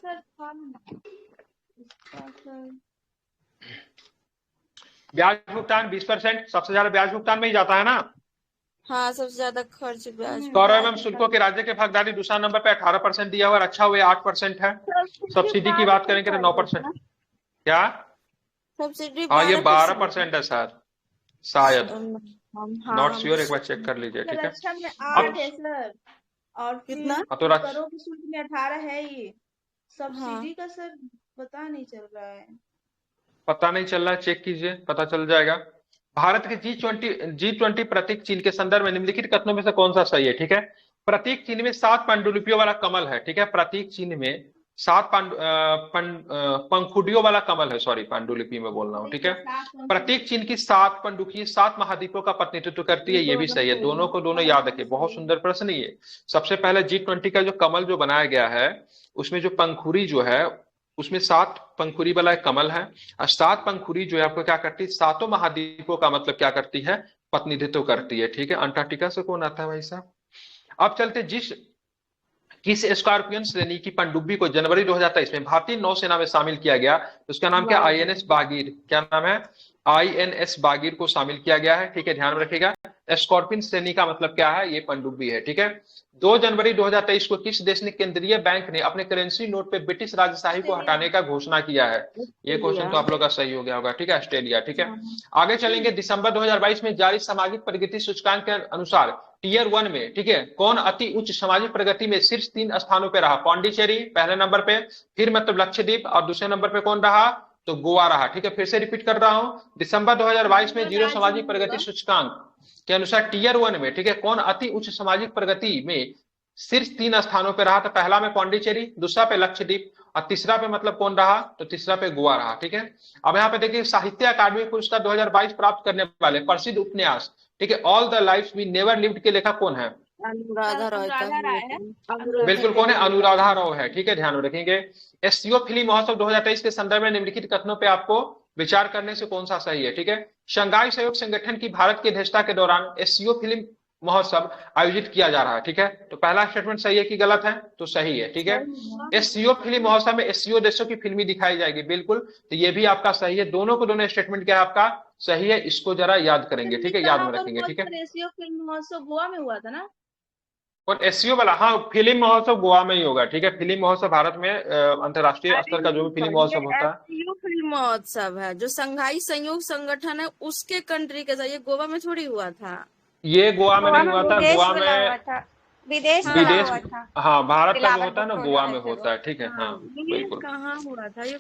ब्याज भुगतान 20%, सबसे ज्यादा ब्याज भुगतान में ही जाता है ना। हाँ सबसे ज्यादा खर्च ब्याज। कर एवं शुल्कों के राज्य के भागीदारी दूसरा नंबर पे 18% दिया हुआ, रक्षा हुए 8% है। सब्सिडी की बात करेंगे तो 9%। क्या? सब्सिडी हाँ ये 12% है सर, शायद, नॉट हाँ श्योर, एक बार चेक कर लीजिए, ठीक है। रक्षा में 8 है सर, और कितना? तो करों की शुल्क में 18 है ये। सब्सिडी का सर पता नहीं चल रहा है। पता नहीं चल रहा है, चेक कीजिए, पता चल जाएगा। भारत के G20 प्रतीक चिन्ह के संदर्भ में निम्नलिखित कथनों में से कौन सा सही है? ठीक है, प्रतीक चिन्ह में 7 पांडुलिपियों वाला कमल है, ठीक है, प्रतीक चिन्ह में 7 पंखुड़ियों वाला कमल है, सॉरी पांडुलिपि में बोल रहा हूँ, ठीक है। प्रतीक चिन्ह की 7 पंडुकी 7 महाद्वीपों का प्रतिनिधित्व करती है, ये भी सही है, दोनों को दोनों याद रखिए, बहुत सुंदर प्रश्न ये। सबसे पहले G20 का जो कमल जो बनाया गया है उसमें जो पंखुड़ी जो है उसमें 7 पंखुड़ी वाला एक कमल है, और 7 पंखुड़ी जो है आपको क्या करती है? 7 महाद्वीपों का मतलब क्या करती है? प्रतिनिधित्व करती है, ठीक है। अंटार्कटिका से कौन आता है भाई साहब? अब चलते किस स्कॉर्पियन श्रेणी की पनडुब्बी को जनवरी 2023 में भारतीय नौसेना में शामिल किया गया? उसका नाम क्या? INS बागीर। क्या नाम है? INS बागीर को शामिल किया गया है, ठीक है, ध्यान में रखिएगा। स्कॉर्पियन श्रेणी का मतलब क्या है? ये पनडुब्बी है, ठीक है। 2 जनवरी 2023 को किस देश ने केंद्रीय बैंक ने अपने करेंसी नोट पे ब्रिटिश राजशाही को हटाने का घोषणा किया है? ये क्वेश्चन तो आप लोग का सही हो गया होगा, ठीक है, ऑस्ट्रेलिया, ठीक है। आगे चलेंगे। दिसंबर 2022 में जारी सामाजिक प्रगति सूचकांक के अनुसार टियर 1 में, ठीक है, कौन अति उच्च सामाजिक प्रगति में शीर्ष 3 स्थानों पे रहा? पौंडीचेरी पहले नंबर पे, फिर मतलब लक्षद्वीप, और दूसरे नंबर पे कौन रहा? तो गोवा रहा, ठीक है। फिर से रिपीट कर रहा हूं, दिसंबर 2022 में जीरो सामाजिक प्रगति सूचकांक के अनुसार टियर 1 में, ठीक है, कौन अति उच्च सामाजिक प्रगति में शीर्ष 3 स्थानों पे रहा? तो पहला में पौंडीचेरी, दूसरा पे लक्षद्वीप, और तीसरा पे मतलब कौन रहा? तो तीसरा पे गोवा रहा, ठीक है। अब यहाँ पे देखिए साहित्य अकादमी पुरस्कार 2022 प्राप्त करने वाले प्रसिद्ध उपन्यास, ठीक है, all the life we never lived के लेखक कौन है? अनुराधा रॉय का। बिल्कुल कौन है? अनुराधा राव है, ठीक है, ध्यान में रखेंगे। एससीओ फिल्म महोत्सव 2023 के संदर्भ में निम्नलिखित कथनों पे आपको विचार करने से कौन सा सही है? ठीक है, शंघाई सहयोग संगठन की भारत की अध्यक्षता के दौरान एससीओ फिल्म महोत्सव आयोजित किया जा रहा है, ठीक है। तो पहला स्टेटमेंट सही है कि गलत है? तो सही है, ठीक है। एससीओ फिल्म महोत्सव में एससीओ देशों की फिल्में दिखाई जाएगी, बिल्कुल, तो ये भी आपका सही है। दोनों को दोनों स्टेटमेंट क्या है आपका? सही है, इसको जरा याद करेंगे, ठीक है, याद में रखेंगे, ठीक है। एससीओ फिल्म महोत्सव गोवा में हुआ था ना? और एससीओ वाला, हाँ, फिल्म महोत्सव गोवा में ही होगा, ठीक है। फिल्म महोत्सव भारत में अंतर्राष्ट्रीय स्तर का जो भी फिल्म महोत्सव होता है, एससीओ फिल्म महोत्सव है जो संघाई सहयोग संगठन है उसके कंट्री के साथ, ये गोवा में थोड़ी हुआ था। ये गोवा में गोवा नहीं में हुआ था, विदेश गोवा बोला में हुआ था, विदेश बोला विदेश, हुआ था। हाँ भारत का जो बिलावल होता है ना भुट्टो गोवा था में वैसे होता वो। है, ठीक है, हाँ ये बिल्कुल। कहाँ हुआ था ये?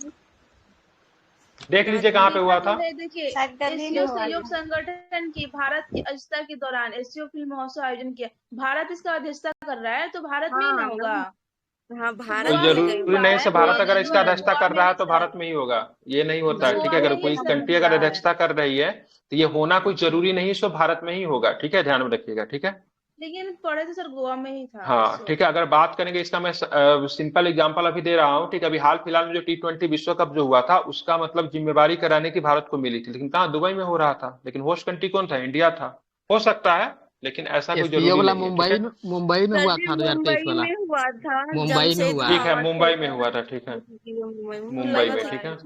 देख लीजिए कहाँ पे हुआ था। देखिए, शायद दिल्ली में एशियो हुआ सहयोग था। संगठन की भारत की अध्यक्षता के दौरान एशियो फिल्म महोत्सव आयोजन किया। भारत इसका अध्यक्षता कर रहा है तो भारत में ही ना होगा। हाँ भारत कोई गोवा में में गई जरूरी हुआ नहीं है, से भारत अगर इसका गोवा अध्यक्षता कर में रहा है ही तो सर, भारत में ही होगा, ये नहीं होता है, ठीक है। गोवा अगर में कोई ही सर कंट्री हो अगर रहा है। अध्यक्षता कर रही है तो ये होना कोई जरूरी नहीं सो भारत में ही होगा, ठीक है, ध्यान में रखिएगा, ठीक है। लेकिन पढ़े थे सर गोवा में ही था। हाँ ठीक है, अगर बात करेंगे इसका मैं सिंपल एग्जांपल अभी दे रहा हूँ, ठीक है। अभी हाल फिलहाल में जो T20 विश्व कप जो हुआ था उसका मतलब जिम्मेवारी कराने की भारत को मिली थी, लेकिन कहाँ, दुबई में हो रहा था, लेकिन होस्ट कंट्री कौन था, इंडिया था। हो सकता है लेकिन ऐसा कोई एसपीओ जरूरी वाला नहीं है, ठीक है। मुंबई में सर हुआ जी था 2023 मुंबई वाला। में हुआ था, मुंबई में हुआ ठीक है। है, मुंबई में हुआ था, ठीक है, मुंबई लगा में, था ठीक है,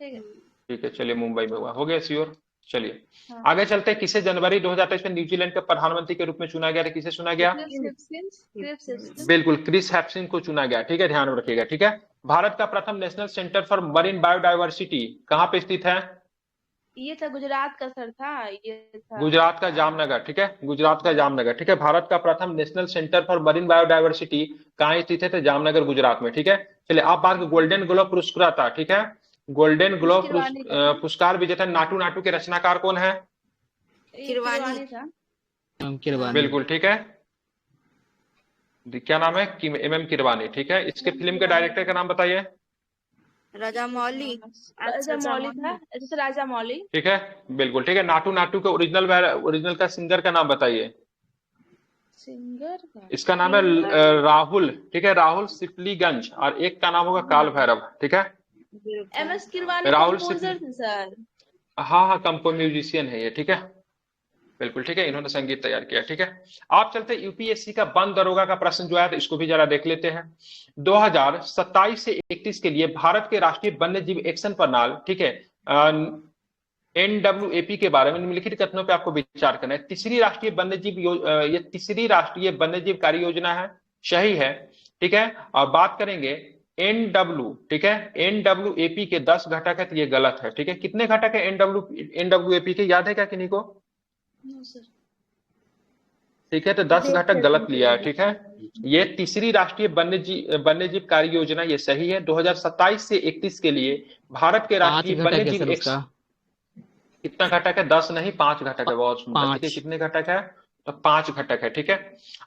ठीक है। ठीक है, चलिए मुंबई में हुआ, हो गया श्योर। चलिए हाँ। आगे चलते हैं। किसे जनवरी 2023 में न्यूजीलैंड के प्रधानमंत्री के रूप में चुना गया था, किसे चुना गया? बिल्कुल, क्रिस हैप्सन को चुना गया, ठीक है, ध्यान में रखिएगा, ठीक है। भारत का प्रथम national centre for marine biodiversity कहाँ पे स्थित है? ये था गुजरात का सर था, ये था गुजरात का जामनगर, ठीक है, गुजरात का जामनगर, ठीक है। भारत का प्रथम national centre for marine biodiversity कहाँ स्थित है? तो जामनगर गुजरात में, ठीक है। चलिए आप बात गोल्डन ग्लोब पुरस्कार था, ठीक है। गोल्डन ग्लोब किरवानी का था। पुरस्कार विजेता नाटू नाटू के रचनाकार कौन है? किरवानी था। किरवानी। बिल्कुल ठीक है, क्या नाम है? MM किरवानी, ठीक है। इसके फिल्म के डायरेक्टर का नाम बताइए। राजा मौली। राजा मौली था, जैसे राजा मौली। ठीक है, बिल्कुल ठीक है। नाटू नाटू के ओरिजिनल का सिंगर का नाम बताइए। सिंगर का इसका नाम है राहुल, ठीक है, राहुल सिपलीगंज, और एक का नाम होगा काल भैरव, ठीक है। MS किरवानी राहुल कंपोजर थे सर। हाँ हाँ, कंपो म्यूजिशियन है ये, ठीक है, बिल्कुल ठीक है, इन्होंने संगीत तैयार किया, ठीक है। आप चलते यूपीएससी का वन दरोगा का प्रश्न जो है तो इसको भी जरा देख लेते हैं। 2027 से 31 के लिए भारत के राष्ट्रीय वन्य जीव एक्शन प्रणाली, ठीक है, NWAP के बारे में निम्नलिखित कथनों पे आपको विचार करना है। तीसरी राष्ट्रीय वन्य जीव ये तीसरी राष्ट्रीय वन्य जीव कार्य योजना है, सही है, ठीक है। और बात करेंगे NW, ठीक है, NWAP के 10 घटक है तो ये गलत है, ठीक है। कितने घटक है NWAP के, याद है क्या किन्हीं को? ठीक है, तो 10 घटक गलत लिया है, ठीक है। ये तीसरी राष्ट्रीय वन्य जीव कार्य योजना ये सही है। 2027 से 31 के लिए भारत के 5 राष्ट्रीय घटक वन्य है जीव सर उसका। कितना घटक है? 10 नहीं 5 घटक है, बहुत सुंदर, ठीक है। 5। कितने घटक है? तो 5 घटक है, ठीक है।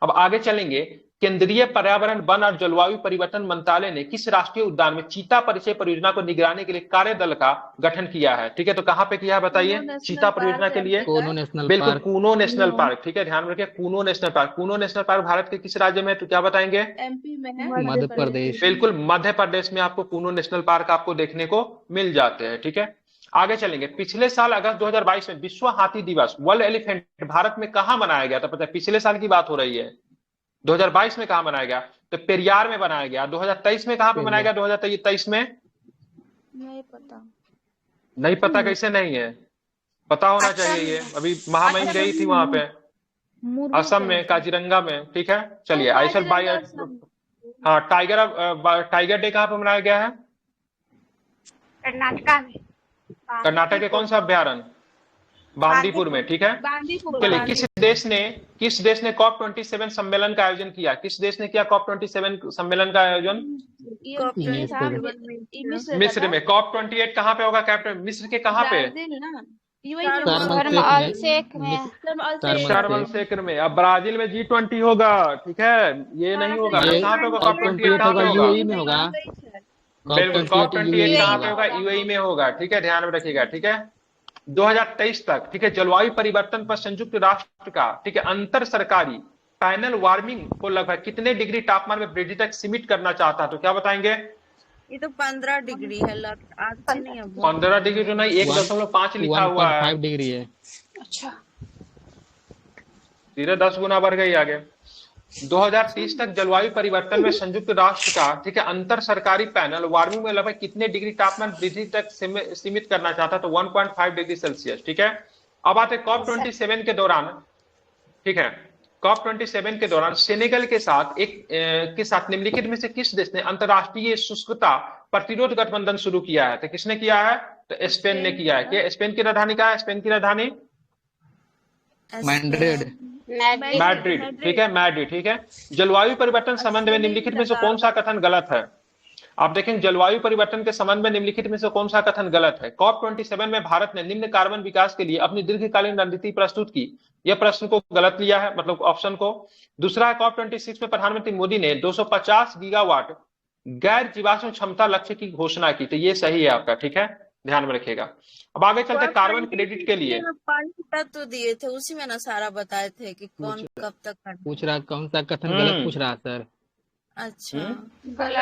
अब आगे चलेंगे। केंद्रीय पर्यावरण, वन और जलवायु परिवर्तन मंत्रालय ने किस राष्ट्रीय उद्यान में चीता परिचय परियोजना को निगरानी के लिए कार्यदल का गठन किया है? ठीक है, तो कहाँ पे किया है बताइए? चीता परियोजना के लिए कोनो नेशनल बिल्कुल पार्क। कूनो नेशनल पार्क, ठीक है, ध्यान रखिए, Kuno national park. Kuno national park Bharat के किस राज्य में है तो क्या बताएंगे? MP में है, मध्य प्रदेश। बिल्कुल, मध्य प्रदेश में आपको कूनो नेशनल पार्क आपको देखने को मिल जाते हैं, ठीक है। आगे चलेंगे। पिछले साल अगस्त 2022 में विश्व हाथी दिवस, वर्ल्ड एलिफेंट, भारत में कहां मनाया गया था? पता है, पिछले साल की बात हो रही है। 2022 में कहां मनाया गया? तो पेरियार में बनाया गया। 2023 में कहां पे मनाया गया? 2023 में नहीं पता। नहीं पता, कैसे नहीं है? पता होना चाहिए ये। अभी महामहिम गई थी वहां पे, असम में, काजीरंगा में, ठीक है। चलिए आइसर बाई, हाँ, टाइगर डे कहां पे मनाया गया है? कर्नाटका में। कर्नाटक के कौन सा अभ्यारण्य? बांदीपुर में, ठीक है। चलिए किस देश ने COP27 सम्मेलन का आयोजन किया? किस देश ने किया COP27 सम्मेलन का आयोजन? मिस्र में। COP28 कहाँ पे होगा? कैपिटल मिस्र के कहाँ पे? शार्म एल शेख में। अब ब्राजील में G20 होगा, ठीक है, ये नहीं होगा। कहाँ पे होगा COP28? कहाँ पे होगा? यूएई में होगा। बिल्कुल, COP28 कहाँ पे होगा? यूएई में होगा, ठीक है, ध्यान में रखिएगा, ठीक है। 2023 तक, ठीक है, जलवायु परिवर्तन पर संयुक्त राष्ट्र का, ठीक है, अंतर सरकारी पैनल वार्मिंग को लगभग कितने डिग्री तापमान में वृद्धि तक सीमित करना चाहता है? तो क्या बताएंगे? ये तो 15 डिग्री है, आज से नहीं है। 15 डिग्री तो नहीं, 1.5 लिखा हुआ है। 1.5 डिग्री है। अच्छा, सीधे 10 गुना बढ़ गई आगे। 2030 तक जलवायु परिवर्तन में संयुक्त राष्ट्र का, ठीक है, अंतर सरकारी पैनल वार्मिंग में लगभग कितने डिग्री तापमान वृद्धि तक सीमित करना चाहता? तो 1.5 डिग्री सेल्सियस, ठीक है। अब आते COP27 के दौरान, ठीक है, COP27 के दौरान सेनेगल के साथ निम्नलिखित में से किस देश ने अंतरराष्ट्रीय शुष्कता प्रतिरोध गठबंधन शुरू किया है? तो किसने किया है? तो स्पेन ने किया है। क्या स्पेन की राजधानी क्या है? स्पेन की राजधानी मैड्रिड। मैड्रिड। मैड्रिड, ठीक है, मैड्रिड, ठीक है। जलवायु परिवर्तन संबंध में निम्नलिखित में से कौन सा कथन गलत है? आप देखें, जलवायु परिवर्तन के संबंध में निम्नलिखित में से कौन सा कथन गलत है? COP27 में भारत ने निम्न कार्बन विकास के लिए अपनी दीर्घकालीन रणनीति प्रस्तुत की। यह प्रश्न को गलत लिया है, मतलब ऑप्शन को। दूसरा है, COP26 में प्रधानमंत्री मोदी ने 250 गीगावाट गैर जीवाश्म क्षमता लक्ष्य की घोषणा की, तो ये सही है आपका, ठीक है, ध्यान में रखिएगा। अब आगे चलते कार्बन क्रेडिट के लिए। 5 तत्व दिए थे, उसी में ना सारा बताए थे कि कौन कब तक करना। पूछ रहा कौन सा कथन गलत पूछ रहा सर। अच्छा,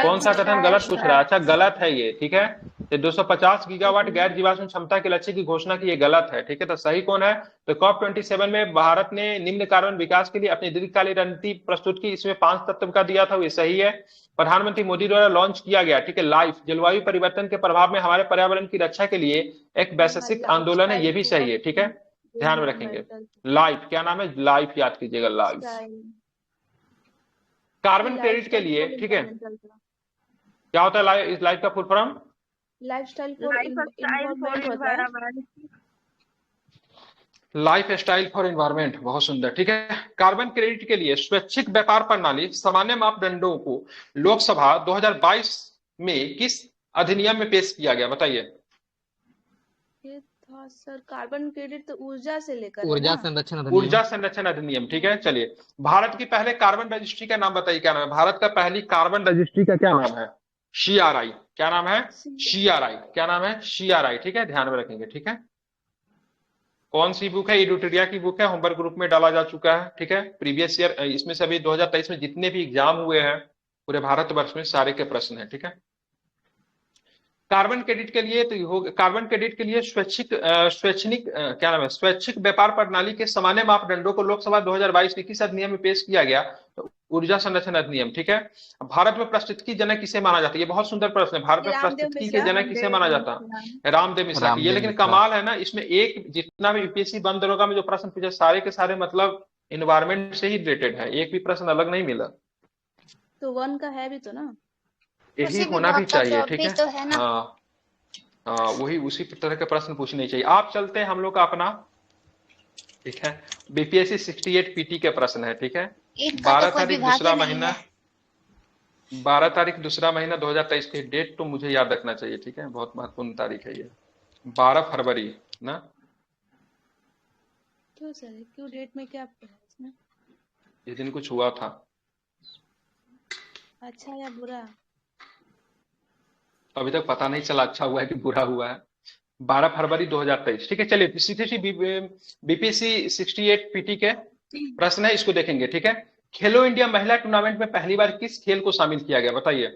कौन सा कथन गलत पूछ रहा है? अच्छा, गलत है ये, ठीक है। ये 250 गीगावाट गैर जीवाश्म क्षमता के लक्ष्य की घोषणा की, ये गलत है, ठीक है। तो सही कौन है? तो COP27 में भारत ने निम्न कार्बन विकास के लिए अपनी दीर्घकालीन रणनीति प्रस्तुत की, इसमें 5 तत्व का दिया था, ये सही है। प्रधानमंत्री मोदी द्वारा लॉन्च किया गया, ठीक है, लाइफ, जलवायु परिवर्तन के प्रभाव में हमारे पर्यावरण की रक्षा के लिए एक वैश्विक आंदोलन है, ये भी सही है, ठीक है, ध्यान में रखेंगे। लाइफ, क्या नाम है? लाइफ याद कीजिएगा, लाइफ। कार्बन क्रेडिट के लिए, ठीक है, क्या होता है इस लाइफ का full form? Lifestyle for environment होता है। लाइफ स्टाइल फॉर एनवायरमेंट, बहुत सुंदर, ठीक है। कार्बन क्रेडिट के लिए स्वैच्छिक व्यापार प्रणाली सामान्य मापदंडों को लोकसभा 2022 में किस अधिनियम में पेश किया गया? बताइए। ये था सर, कार्बन क्रेडिट तो ऊर्जा से लेकर ऊर्जा संरक्षण अधिनियम। ऊर्जा संरक्षण अधिनियम, ठीक है। चलिए, भारत की पहले कार्बन रजिस्ट्री का नाम बताइए, क्या नाम है? भारत का पहली कार्बन रजिस्ट्री का क्या नाम है? CRI, क्या नाम है? CRI, क्या नाम है? CRI, ठीक है, ध्यान में रखेंगे, ठीक है। कौन सी बुक है? एडुटेरिया की बुक है, होमवर्क ग्रुप में डाला जा चुका है, ठीक है। प्रीवियस ईयर, इसमें से अभी 2023 में जितने भी एग्जाम हुए हैं पूरे भारतवर्ष में, सारे के प्रश्न है, ठीक है। कार्बन क्रेडिट के लिए तो कार्बन क्रेडिट के लिए क्या नाम है? स्वैच्छिक व्यापार प्रणाली के सामान्य मापदंडों को लोकसभा 2022 में किस अधिनियम में पेश किया गया? तो ऊर्जा संरक्षण अधिनियम, ठीक है। भारत में पारिस्थितिकी जनक किसे माना जाता है? ये बहुत सुंदर प्रश्न है। भारत में पारिस्थितिकी के जनक किसे माना जाता है? रामदेव मिश्रा। ये लेकिन कमाल है ना, इसमें एक जितना भी यूपीएससी बंद दरोगा में जो प्रश्न पूछे, सारे के सारे मतलब इन्वायरमेंट से ही रिलेटेड है, एक भी प्रश्न अलग नहीं मिला। तो 1 का है भी तो ना, यही होना भी चाहिए, ठीक है, तो है ना। हाँ, वही उसी तरह के प्रश्न पूछने चाहिए। आप चलते हैं हम लोग का अपना, ठीक है, बीपीएससी 68 पीटी के प्रश्न है, ठीक है। 12 तारीख दूसरा महीना 2023 की डेट तो मुझे याद रखना चाहिए, ठीक है, बहुत महत्वपूर्ण तारीख है ये, 12 फरवरी ना। क्यों सर, क्यों डेट में क्या है इसमें? इस दिन कुछ हुआ था, अच्छा या बुरा? अभी तक पता नहीं चला अच्छा हुआ है कि बुरा हुआ है। 12 फरवरी 2023, ठीक है। चलिए, सीधे बीपीएससी 68 पीटी के प्रश्न है, इसको देखेंगे, ठीक है। खेलो इंडिया महिला टूर्नामेंट में पहली बार किस खेल को शामिल किया गया? बताइए।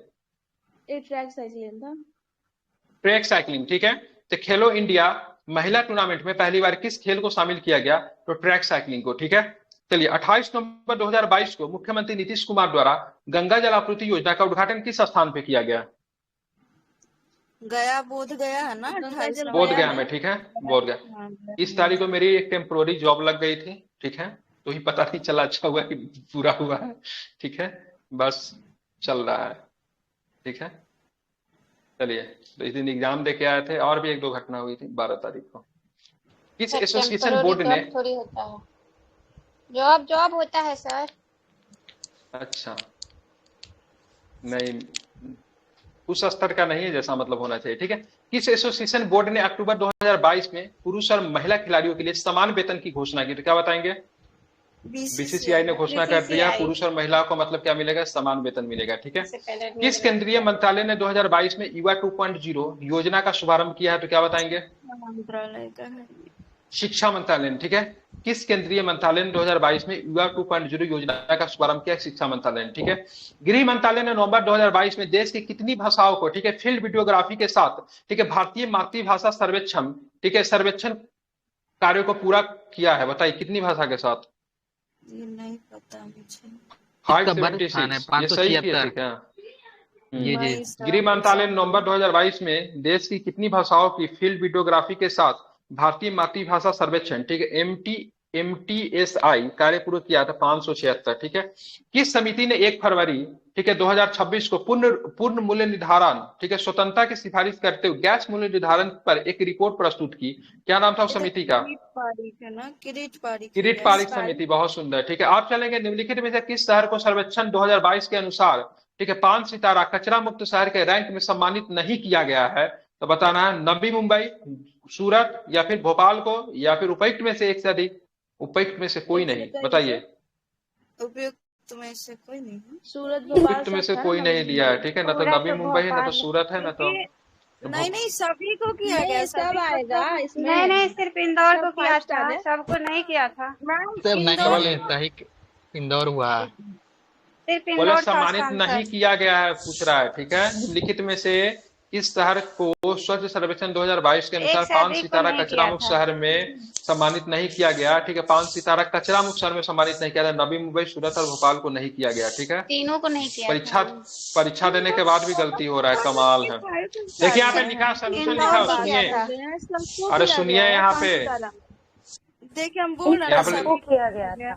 ट्रैक साइकिलिंग था। ट्रैक साइकिलिंग, ठीक है। तो खेलो इंडिया महिला टूर्नामेंट में पहली बार किस खेल को शामिल किया गया? तो ट्रैक साइकिलिंग को, ठीक है। चलिए, 28 नवंबर 2022 को मुख्यमंत्री नीतीश कुमार द्वारा गंगा जल आपूर्ति योजना का उद्घाटन किस स्थान पे किया गया? गया, बोध गया है ना, बोध गया में, ठीक है, बोध गया। इस तारीख को मेरी एक टेम्पोररी जॉब लग गई थी, ठीक है, तो ही पता नहीं चला अच्छा हुआ कि बुरा हुआ है, ठीक है, बस चल रहा है, ठीक है। चलिए, तो इस दिन एग्जाम दे के आए थे, और भी 1-2 घटना हुई थी 12 तारीख को। किस एसोसिएशन बोर्ड ने, थोड़ी होता है जॉब होता है सर। अच्छा, नहीं उस स्तर का नहीं है जैसा मतलब होना चाहिए, ठीक है। किस एसोसिएशन बोर्ड ने अक्टूबर 2022 में पुरुष और महिला खिलाड़ियों के लिए समान वेतन की घोषणा की? तो क्या बताएंगे? बीसीसीआई ने घोषणा कर दिया, पुरुष और महिलाओं को मतलब क्या मिलेगा? समान वेतन मिलेगा, ठीक है। किस केंद्रीय मंत्रालय ने 2022 में युवा 2.0 योजना का शुभारंभ किया है? तो क्या बताएंगे? मंत्रालय का है, शिक्षा मंत्रालय ने, ठीक है। किस केंद्रीय मंत्रालय ने 2022 में युवा 2.0 योजना का शुभारंभ किया? शिक्षा मंत्रालय ने, ठीक है। गृह मंत्रालय ने नवंबर 2022 में देश की कितनी भाषाओं को, ठीक है, फील्ड वीडियोग्राफी के साथ, ठीक है, भारतीय मातृभाषा सर्वेक्षण, ठीक है, सर्वेक्षण कार्यों को पूरा किया है? बताइए कितनी भाषा के साथ? ये नहीं पता मुझे। 576, ये सही किया था क्या? जी। गृह मंत्रालय ने नवंबर 2022 में देश की कितनी भाषाओं की फील्ड वीडियोग्राफी के साथ भारतीय मातृभाषा सर्वेक्षण, ठीक है, MTSI कार्य पूर्ण किया था 576, ठीक है। किस समिति ने 1 फरवरी, ठीक है, 2026 को पूर्ण मूल्य निर्धारण, ठीक है, स्वतंत्रता की सिफारिश करते हुए गैस मूल्य निर्धारण पर एक रिपोर्ट प्रस्तुत की? क्या नाम था उस समिति का? किरीट पारिक है ना, किरीट पारिक। किरीट पारिक समिति, बहुत सुंदर, ठीक है। आप चलेंगे निम्नलिखित में से किस शहर को सर्वेक्षण 2022 के अनुसार, ठीक है, 5 सितारा कचरा मुक्त शहर के रैंक में सम्मानित नहीं किया गया है? तो बताना है नवी मुंबई, सूरत या फिर भोपाल को, या फिर उपर्युक्त में से एक से अधिक? उपर्युक्त में से कोई नहीं, बताइए। उपयुक्त में से कोई नहीं है। सूरत भोपाल उपर्युक्त में से कोई नहीं दिया है, ठीक है, ना तो नवी मुंबई है, ना तो सूरत है, ना तो नहीं सभी को किया नहीं, गया, सब सभी को आएगा तो- इसमें। नहीं सिर्फ इंदौर को सब किया 5 स्टार था, है। सबको नहीं किया था। सर नहीं इंदौर- बोले सही इंदौर हुआ। सिर्फ बोले इंदौर था सम्मानित सांसद। नहीं किया गया है, पूछ रहा है, ठीक है। निम्नलिखित में से इस शहर को स्वच्छ सर्वेक्षण 2022 के अनुसार एक से 5 अधिक को सितारा नहीं कचरा किया मुक्त था। शहर में सम्मानित नहीं किया गया, ठीक है। 5 सितारा कचरा मुक्त शहर में सम्मानित नहीं किया गया, नवी मुंबई, सूरत और भोपाल को नहीं किया गया, ठीक है। तीनों को नहीं किया परीक्षा देने के बाद भी गलती हो रहा है, कमाल है। देखिए यहाँ पे लिखा, सोल्यूशन लिखा, इंदौर सुनिए, किया था। सबको अरे किया सुनिए गया है, यहाँ 5 पे। सितारा। देखिए हम बोल रहे यहाँ हैं पे सभी किया गया था,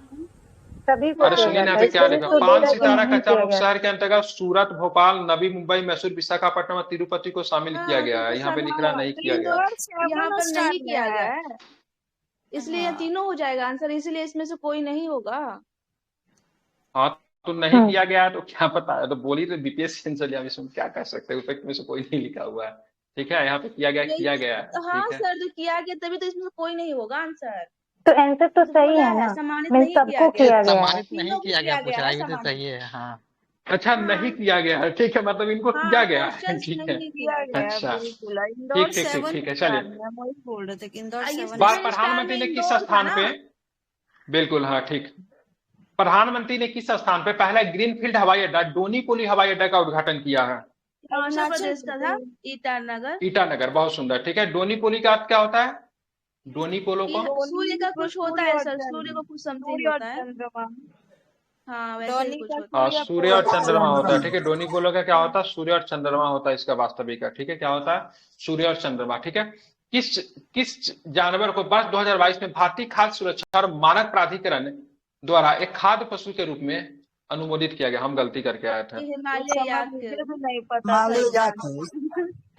सभी को अरे किया सुनिए गया यहाँ था। पे क्या इसमें लिखा, तो 5 लोगों को सितारा नहीं कच्चा किया मुक्त गया। शहर के अंतर्गत सूरत, भोपाल, नवी मुंबई, मैसूर, विशाखापट्टनम और तिरुपति को शामिल किया हाँ, गया है। यहाँ पे लिख रहा नहीं किया गया। यहाँ पर नहीं किया गया है, इसलिए ये तीनों हो जाएगा आंसर, इसलिए इसमें से कोई नहीं होगा। हाँ तो नहीं किया गया है तो क्या पता है, तो बोली तो बीपीएससी चलिए, हम इसमें क्या कर सकते हैं, इफेक्ट में से कोई नहीं लिखा हुआ है, ठीक है। यहाँ पे किया गया, किया गया है, हाँ ठीक है। सर, जो किया गया तभी तो इसमें से कोई नहीं होगा आंसर। तो आंसर तो सही बोला है ना, सम्मानित मैं नहीं किया सबको गया। किया गया है। सम्मानित नहीं तीनों को किया गया, पूछ रहा है, ये तो सम्मानित। सही है। हाँ अच्छा नहीं किया गया है, ठीक है, मतलब इनको हाँ, किया गया है, questions ठीक है। नहीं किया गया। अच्छा बिल्कुल ठीक इंदौर ठीक ठीक 7 ठीक है, चलिए। हम वही बोल रहे थे कि इंदौर आइए, 7 बात सेवन प्रधानमंत्री ने स्टार में किस इंदौर था स्थान ना? पे, बिल्कुल हाँ ठीक, प्रधानमंत्री ने किस स्थान पे पहला ग्रीनफील्ड हवाई अड्डा, डोनीपोली हवाई अड्डा का उद्घाटन किया है? हिमाचल प्रदेश का था, ईटानगर। ईटानगर, बहुत सुंदर, ठीक है। डोनीपोली का अर्थ क्या होता है? डोनीपोलो को सूर्य का कुछ होता है सर, सूर्य को कुछ समथिंग होता है। हाँ वैसे ही कुछ होता हाँ, सूर्य और चंद्रमा होता है, ठीक है। डोनीपोलो का क्या होता है? सूर्य और चंद्रमा होता है इसका वास्तविक है, ठीक है। क्या होता है? सूर्य और चंद्रमा, ठीक है। किस जानवर को वर्ष 2022 में भारतीय खाद्य सुरक्षा और मानक प्राधिकरण द्वारा एक खाद्य पशु के रूप में अनुमोदित किया गया? हम गलती करके आए थे, हिमालय याक नहीं पता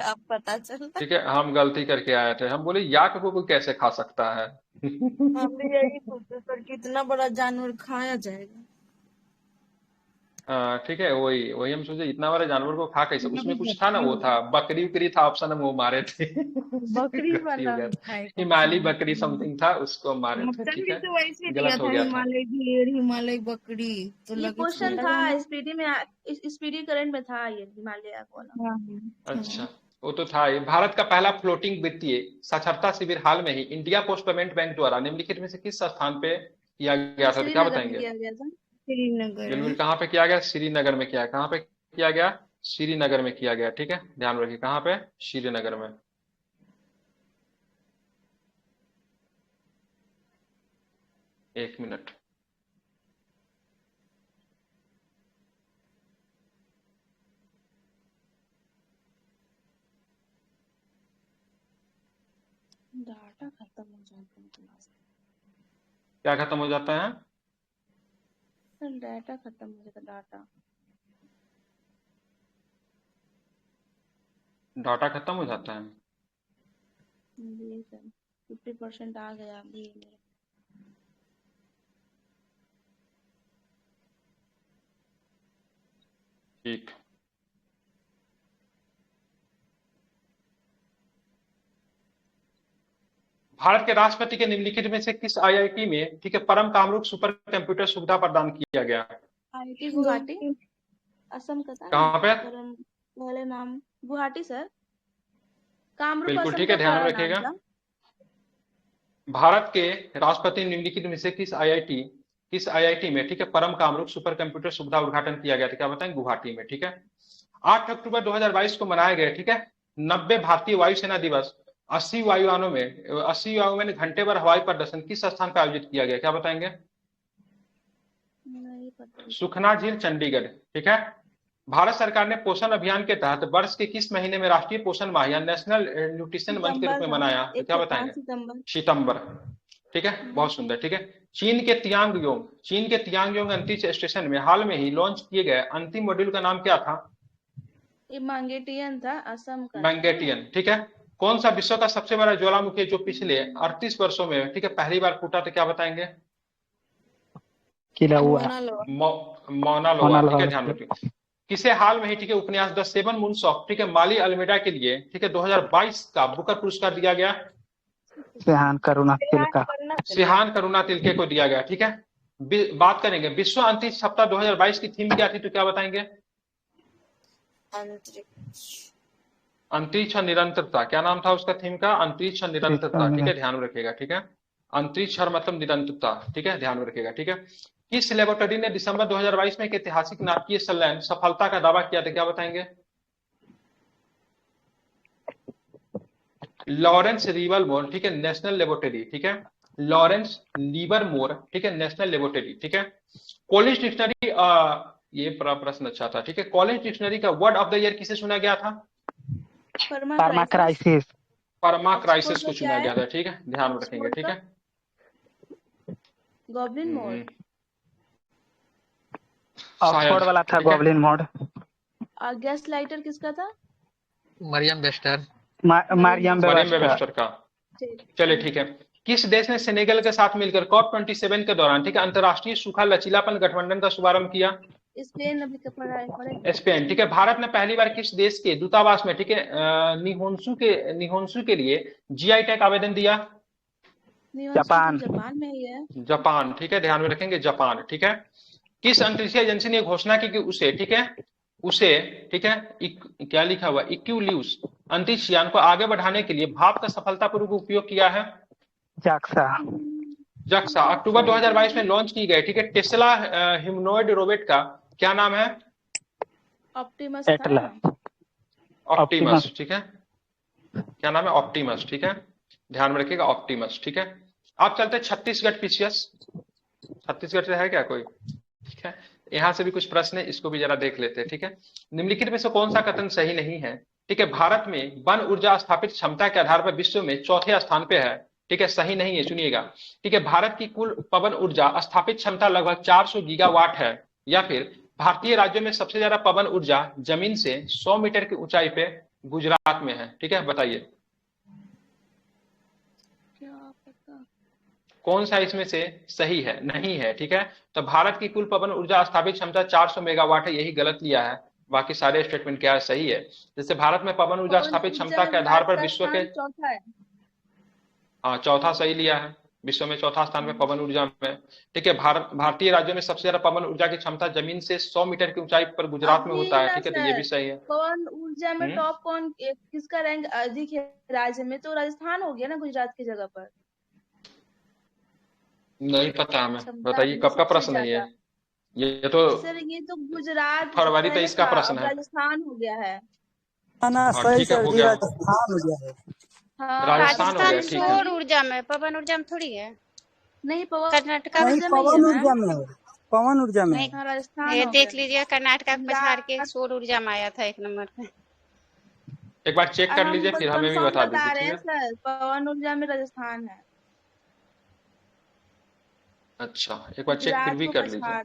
अब पता चला। ठीक है, हम गलती करके आए थे। हम बोले याक को कोई कैसे खा सकता है? हम भी यही सोचे सर कि इतना बड़ा जानवर खाया जाएगा। ठीक है, वही वही हम सोचे इतना बड़ा जानवर को खा कैसे, उसमें कुछ था ना, वो था बकरी उकरी था ऑप्शन, हम वो मारे थे। बकरी गलती वाला हो गया था। था एक हिमालय बकरी समथिंग था, उसको मारे थे, ऑप्शन ठीक भी है। तो वैसे दिया गलत हो था, गया था। हिमालय भेड़, हिमालय बकरी, तो ये लगे क्वेश्चन छोटा था जानवर। स्पीडी में, स्पीडी करंट में था ये हिमालय याक वाला। हाँ, अच्छा, वो तो था ही। भारत का पहला फ्लोटिंग वित्तीय साक्षरता शिविर हाल में ही इंडिया पोस्ट पेमेंट बैंक द्वारा निम्नलिखित में से किस स्थान पे किया गया था? तो क्या श्रीनगर में बताएंगे? किया गया था। श्रीनगर बिल्कुल, कहाँ पे किया गया? श्रीनगर में किया। कहाँ पे किया गया? श्रीनगर में किया गया, ठीक है, ध्यान रखिए। कहाँ पे? श्रीनगर में। एक मिनट, डाटा खत्म हो जाता है क्लास में। क्या खत्म हो जाता है? सर डाटा खत्म हो जाता, डाटा डाटा खत्म हो जाता है। जी सर, 50% आ गया अभी मेरे। ठीक, भारत के राष्ट्रपति के निम्नलिखित में से किस आईआईटी में, ठीक है, परम कामरूप सुपर कंप्यूटर सुविधा प्रदान किया गया? IIT गुवाहाटी, असम का था। कहाँ पे? पहले नाम गुवाहाटी सर, कामरूप बिल्कुल असम ठीक है, का ध्यान पहला रखिएगा। नाम था। भारत के राष्ट्रपति निम्नलिखित में से किस आईआईटी में, ठीक है, परम कामरूप सुपर कंप्यूटर सुविधा उद्घाटन किया गया था? क्या बताएं? गुवाहाटी में, ठीक है। 8 अक्टूबर 2022 को मनाया गया, ठीक है, 90 भारतीय वायुसेना दिवस। 80 वायुयानों में घंटे भर हवाई प्रदर्शन किस स्थान पर आयोजित किया गया? क्या बताएंगे? नहीं पता। सुखना झील, चंडीगढ़, ठीक है। भारत सरकार ने पोषण अभियान के तहत वर्ष के किस महीने में राष्ट्रीय पोषण माह या नेशनल न्यूट्रिशन मंथ के रूप में मनाया? तो क्या बताएंगे? सितंबर। सितंबर, ठीक है, बहुत सुंदर। ठीक है, चीन के तियांगयोंग अंतरिक्ष स्टेशन में हाल में ही लॉन्च किए गए अंतिम मॉड्यूल का नाम क्या था? ये मांगेटियन था, असम का। मैंगेटियन। ठीक है, कौन सा विश्व का सबसे बड़ा ज्वालामुखी है जो पिछले 38 वर्षों में, ठीक है, पहली बार फूटा? तो क्या बताएंगे? किला हुआ मोना लोआ। मौना लोआ। ठीक है, ध्यान रखिए। किसे हाल में ही, ठीक है, उपन्यास द सेवन मून्स ऑफ, ठीक है, माली अल्मेडा के लिए, ठीक है, 2022 का बुकर पुरस्कार दिया गया? सिहान करुणा तिलका। सिहान करुणा तिलके को दिया गया। ठीक है, बात करेंगे विश्व अंतरिक्ष सप्ताह 2022 की थीम क्या थी? तो क्या बताएंगे? अंतरिक्ष और निरंतरता। क्या नाम था उसका थीम का? अंतरिक्ष और निरंतरता। ठीक है, ध्यान में रखिएगा। ठीक है, अंतरिक्ष और मतलब निरंतरता। ठीक है, ध्यान में रखिएगा। ठीक है, किस लेबोरेटरी ने दिसंबर 2022 में एक ऐतिहासिक नाभिकीय संलयन सफलता का दावा किया था? क्या बताएंगे? लॉरेंस लिवरमोर, ठीक है, नेशनल लेबोरेटरी। ठीक है, लॉरेंस लिवरमोर, ठीक है, नेशनल लेबोरेटरी। ठीक है, कॉलेज डिक्शनरी, ये प्रश्न अच्छा था। ठीक है, कॉलेज डिक्शनरी का वर्ड ऑफ द ईयर किसे चुना गया था? परमा क्राइसिस। परमा क्राइसिस को चुना गया था। ठीक है, ध्यान में रखेंगे। ठीक है, गॉब्लिन मोड। ऑक्सफोर्ड वाला था गॉब्लिन मोड। गैस लाइटर किसका था? मरियम वेस्टर। मरियम वेबस्टर का। चलिए, ठीक है, किस देश ने सेनेगल के साथ मिलकर COP27 के दौरान, ठीक है, अंतरराष्ट्रीय सूखा लचीलापन गठबंधन का शुभारंभ किया? स्पेन। अभी स्पेन। ठीक है, भारत ने पहली बार किस देश के दूतावास में, ठीक है, निहोंसू के लिए GI टैग आवेदन दिया? जापान। जापान में ही है। जापान। ठीक है, ध्यान में रखेंगे, जापान। ठीक है, किस अंतरिक्षीय एजेंसी ने घोषणा की कि उसे, ठीक है, ठीक है, क्या लिखा हुआ, इक्विलिब्स अंतरिक्ष यान को आगे बढ़ाने के लिए भाप का सफलतापूर्वक उपयोग किया है? जक्सा। अक्टूबर 2022 में लॉन्च की गई, ठीक है, टेस्ला ह्यूमनॉइड रोबोट का क्या नाम है? ऑप्टिमस। ऑप्टिमस। ठीक है, क्या नाम है? ऑप्टिमस। ठीक है, ध्यान में रखिएगा, ऑप्टिमस। ठीक है, आप चलते छत्तीसगढ़ पीसीएस। छत्तीसगढ़ से है क्या कोई? ठीक है, यहां से भी कुछ प्रश्न है, इसको भी जरा देख लेते हैं। ठीक है, निम्नलिखित में से कौन सा कथन सही नहीं है? ठीक है, भारत में वन ऊर्जा स्थापित क्षमता के आधार पर विश्व में चौथे स्थान पे है। ठीक है, सही नहीं है, सुनिएगा। ठीक है, भारत की कुल पवन ऊर्जा स्थापित क्षमता लगभग 400 गीगावाट है, या फिर भारतीय राज्यों में सबसे ज्यादा पवन ऊर्जा जमीन से 100 मीटर की ऊंचाई पे गुजरात में है? ठीक है, बताइए कौन सा इसमें से सही है? नहीं है। ठीक है, तो भारत की कुल पवन ऊर्जा स्थापित क्षमता 400 मेगावाट है, यही गलत लिया है। बाकी सारे स्टेटमेंट क्या है? सही है। जैसे भारत में पवन ऊर्जा स्थापित क्षमता के आधार पर विश्व के चौथा सही लिया है, विश्व में चौथा स्थान में पवन ऊर्जा में। ठीक है, भारतीय राज्यों में सबसे ज्यादा पवन ऊर्जा की क्षमता जमीन से 100 मीटर की ऊंचाई पर गुजरात में होता है। ठीक है, तो ये भी सही है। पवन ऊर्जा में टॉप कौन, किसका रैंक अधिक है राज्य में? तो राजस्थान हो गया ना गुजरात की जगह पर। नहीं पता हमें, बताइए कब का प्रश्न है ये तो सर ये तो गुजरात फरवरी 23 का प्रश्न है। राजस्थान हो गया है। ठीक है, हो गया, राजस्थान हो गया है। हाँ, राजस्थान हो गया। ठीक है, सौर ऊर्जा में, पवन ऊर्जा में थोड़ी है। नहीं कर्नाटक नहीं, पवन ऊर्जा में है, पवन ऊर्जा में। नहीं, राजस्थान ये हो देख गया। लीजिए, कर्नाटक पछाड़ के सौर ऊर्जा में आया था 1 नंबर पे। एक बार चेक कर लीजिए, फिर हमें भी बता दीजिए। ठीक है, सर पवन ऊर्जा में राजस्थान है। अच्छा, एक बार चेक फिर भी कर लीजिए।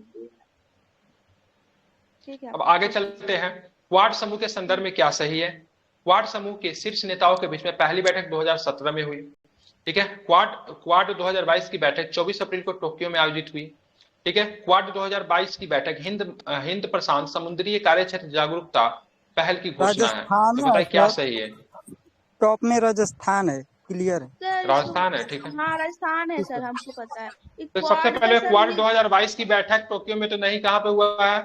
ठीक है, अब आगे चलते हैं। क्वाड समूह के संदर्भ में क्या सही है? क्वाड समूह के शीर्ष नेताओं के बीच में पहली बैठक 2017 में हुई। ठीक है, क्वाड 2022 की बैठक 24 अप्रैल को टोक्यो में आयोजित हुई। ठीक है, क्वाड 2022 की बैठक हिंद प्रशांत समुद्रीय कार्यक्षेत्र जागरूकता पहल की घोषणा है। तो बताइए क्या सही है? टॉप में राजस्थान है, क्लियर है, राजस्थान है। ठीक है, हाँ राजस्थान है सर, हमको पता है। तो सबसे पहले क्वाड 2022 की बैठक टोक्यो में तो नहीं, कहाँ पे हुआ है?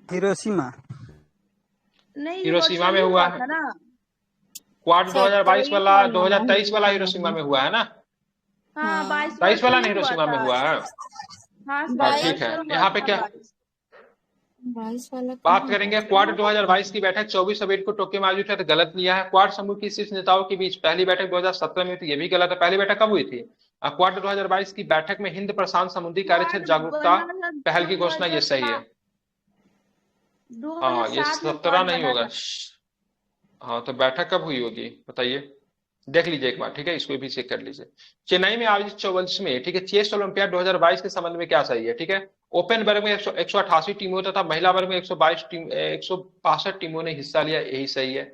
हिरोशिमा। नहीं, हिरोशिमा में हुआ है ना। क्वाड 2022 वाला 2023 वाला हिरोशिमा में हुआ है ना? हाँ, 22 वाला नहीं, हिरोशिमा में हुआ है। हाँ, ठीक है, यहाँ पे क्या बात करेंगे? क्वाड 2022 की बैठक 24 अप्रैल को टोक्यो में आयोजित है, तो गलत लिया है। क्वाड समूह की शीर्ष नेताओं के बीच पहली बैठक 2017 में हुई थी, ये भी गलत है। पहली बैठक कब हुई थी? क्वाड 2022 की बैठक में हिंद प्रशांत समुद्री कार्यक्षेत्र जागरूकता पहल की घोषणा, ये सही है। हाँ, ये 17 नहीं होगा। हाँ, तो बैठक कब हुई होगी बताइए? देख लीजिए एक बार, ठीक है, इसको भी चेक कर लीजिए। चेन्नई में आयोजित 44वें, ठीक है, चेस ओलंपियाड 2022 के संबंध में क्या सही है, ठीक है। ओपन वर्ग में 188 टीमों तथा महिला वर्ग में 162 टीमों ने हिस्सा लिया, यही सही है।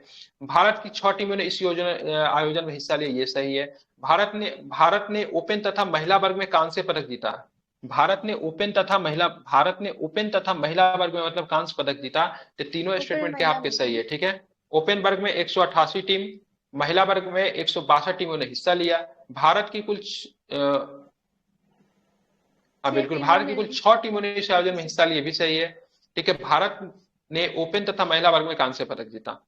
भारत की 6 टीमों ने इस आयोजन में हिस्सा लिया, ये सही है। भारत ने ओपन तथा महिला वर्ग में कांस्य पदक जीता। भारत ने ओपन तथा महिला वर्ग में मतलब कांस्य पदक जीता। तो तीनों स्टेटमेंट क्या आपके सही है, ठीक है। ओपन वर्ग में 188 टीम, महिला वर्ग में 162 टीमों ने हिस्सा लिया। भारत की कुल बिल्कुल, भारत की कुल 6 टीमों ने इस आयोजन में हिस्सा लिया, भी सही है, ठीक है। भारत ने ओपन तथा महिला वर्ग में कांस्य पदक जीता।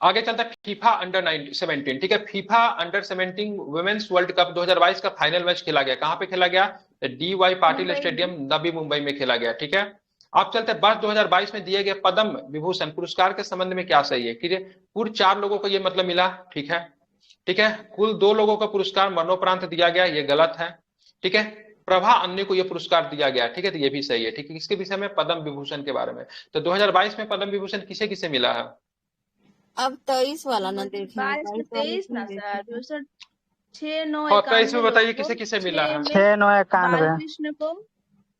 आगे चलता फीफा अंडर 17, ठीक है। FIFA under 17 women's world cup 2022 का फाइनल मैच खेला गया, कहां पे खेला गया, DY पाटिल स्टेडियम नवी मुंबई में खेला गया, ठीक है। आप चलते वर्ष 2022 में दिए गए पद्म विभूषण पुरस्कार के संबंध में क्या सही है, ठीक है। कुल 4 लोगों को ये मतलब मिला, ठीक है, ठीक है। कुल 2 लोगों को पुरस्कार मरणोपरांत दिया गया, ये गलत है, ठीक है। प्रभा अन्य को यह पुरस्कार दिया गया, ठीक है, तो ये भी सही है, ठीक है। इसके विषय में पद्म विभूषण के बारे में, तो 2022 में पद्म विभूषण किसे किसे मिला है। अब 23 वाला ना देखेंगे, 23 ना सर, 6-9 और 23 में बताइए किसे किसे मिला है। 6-9-91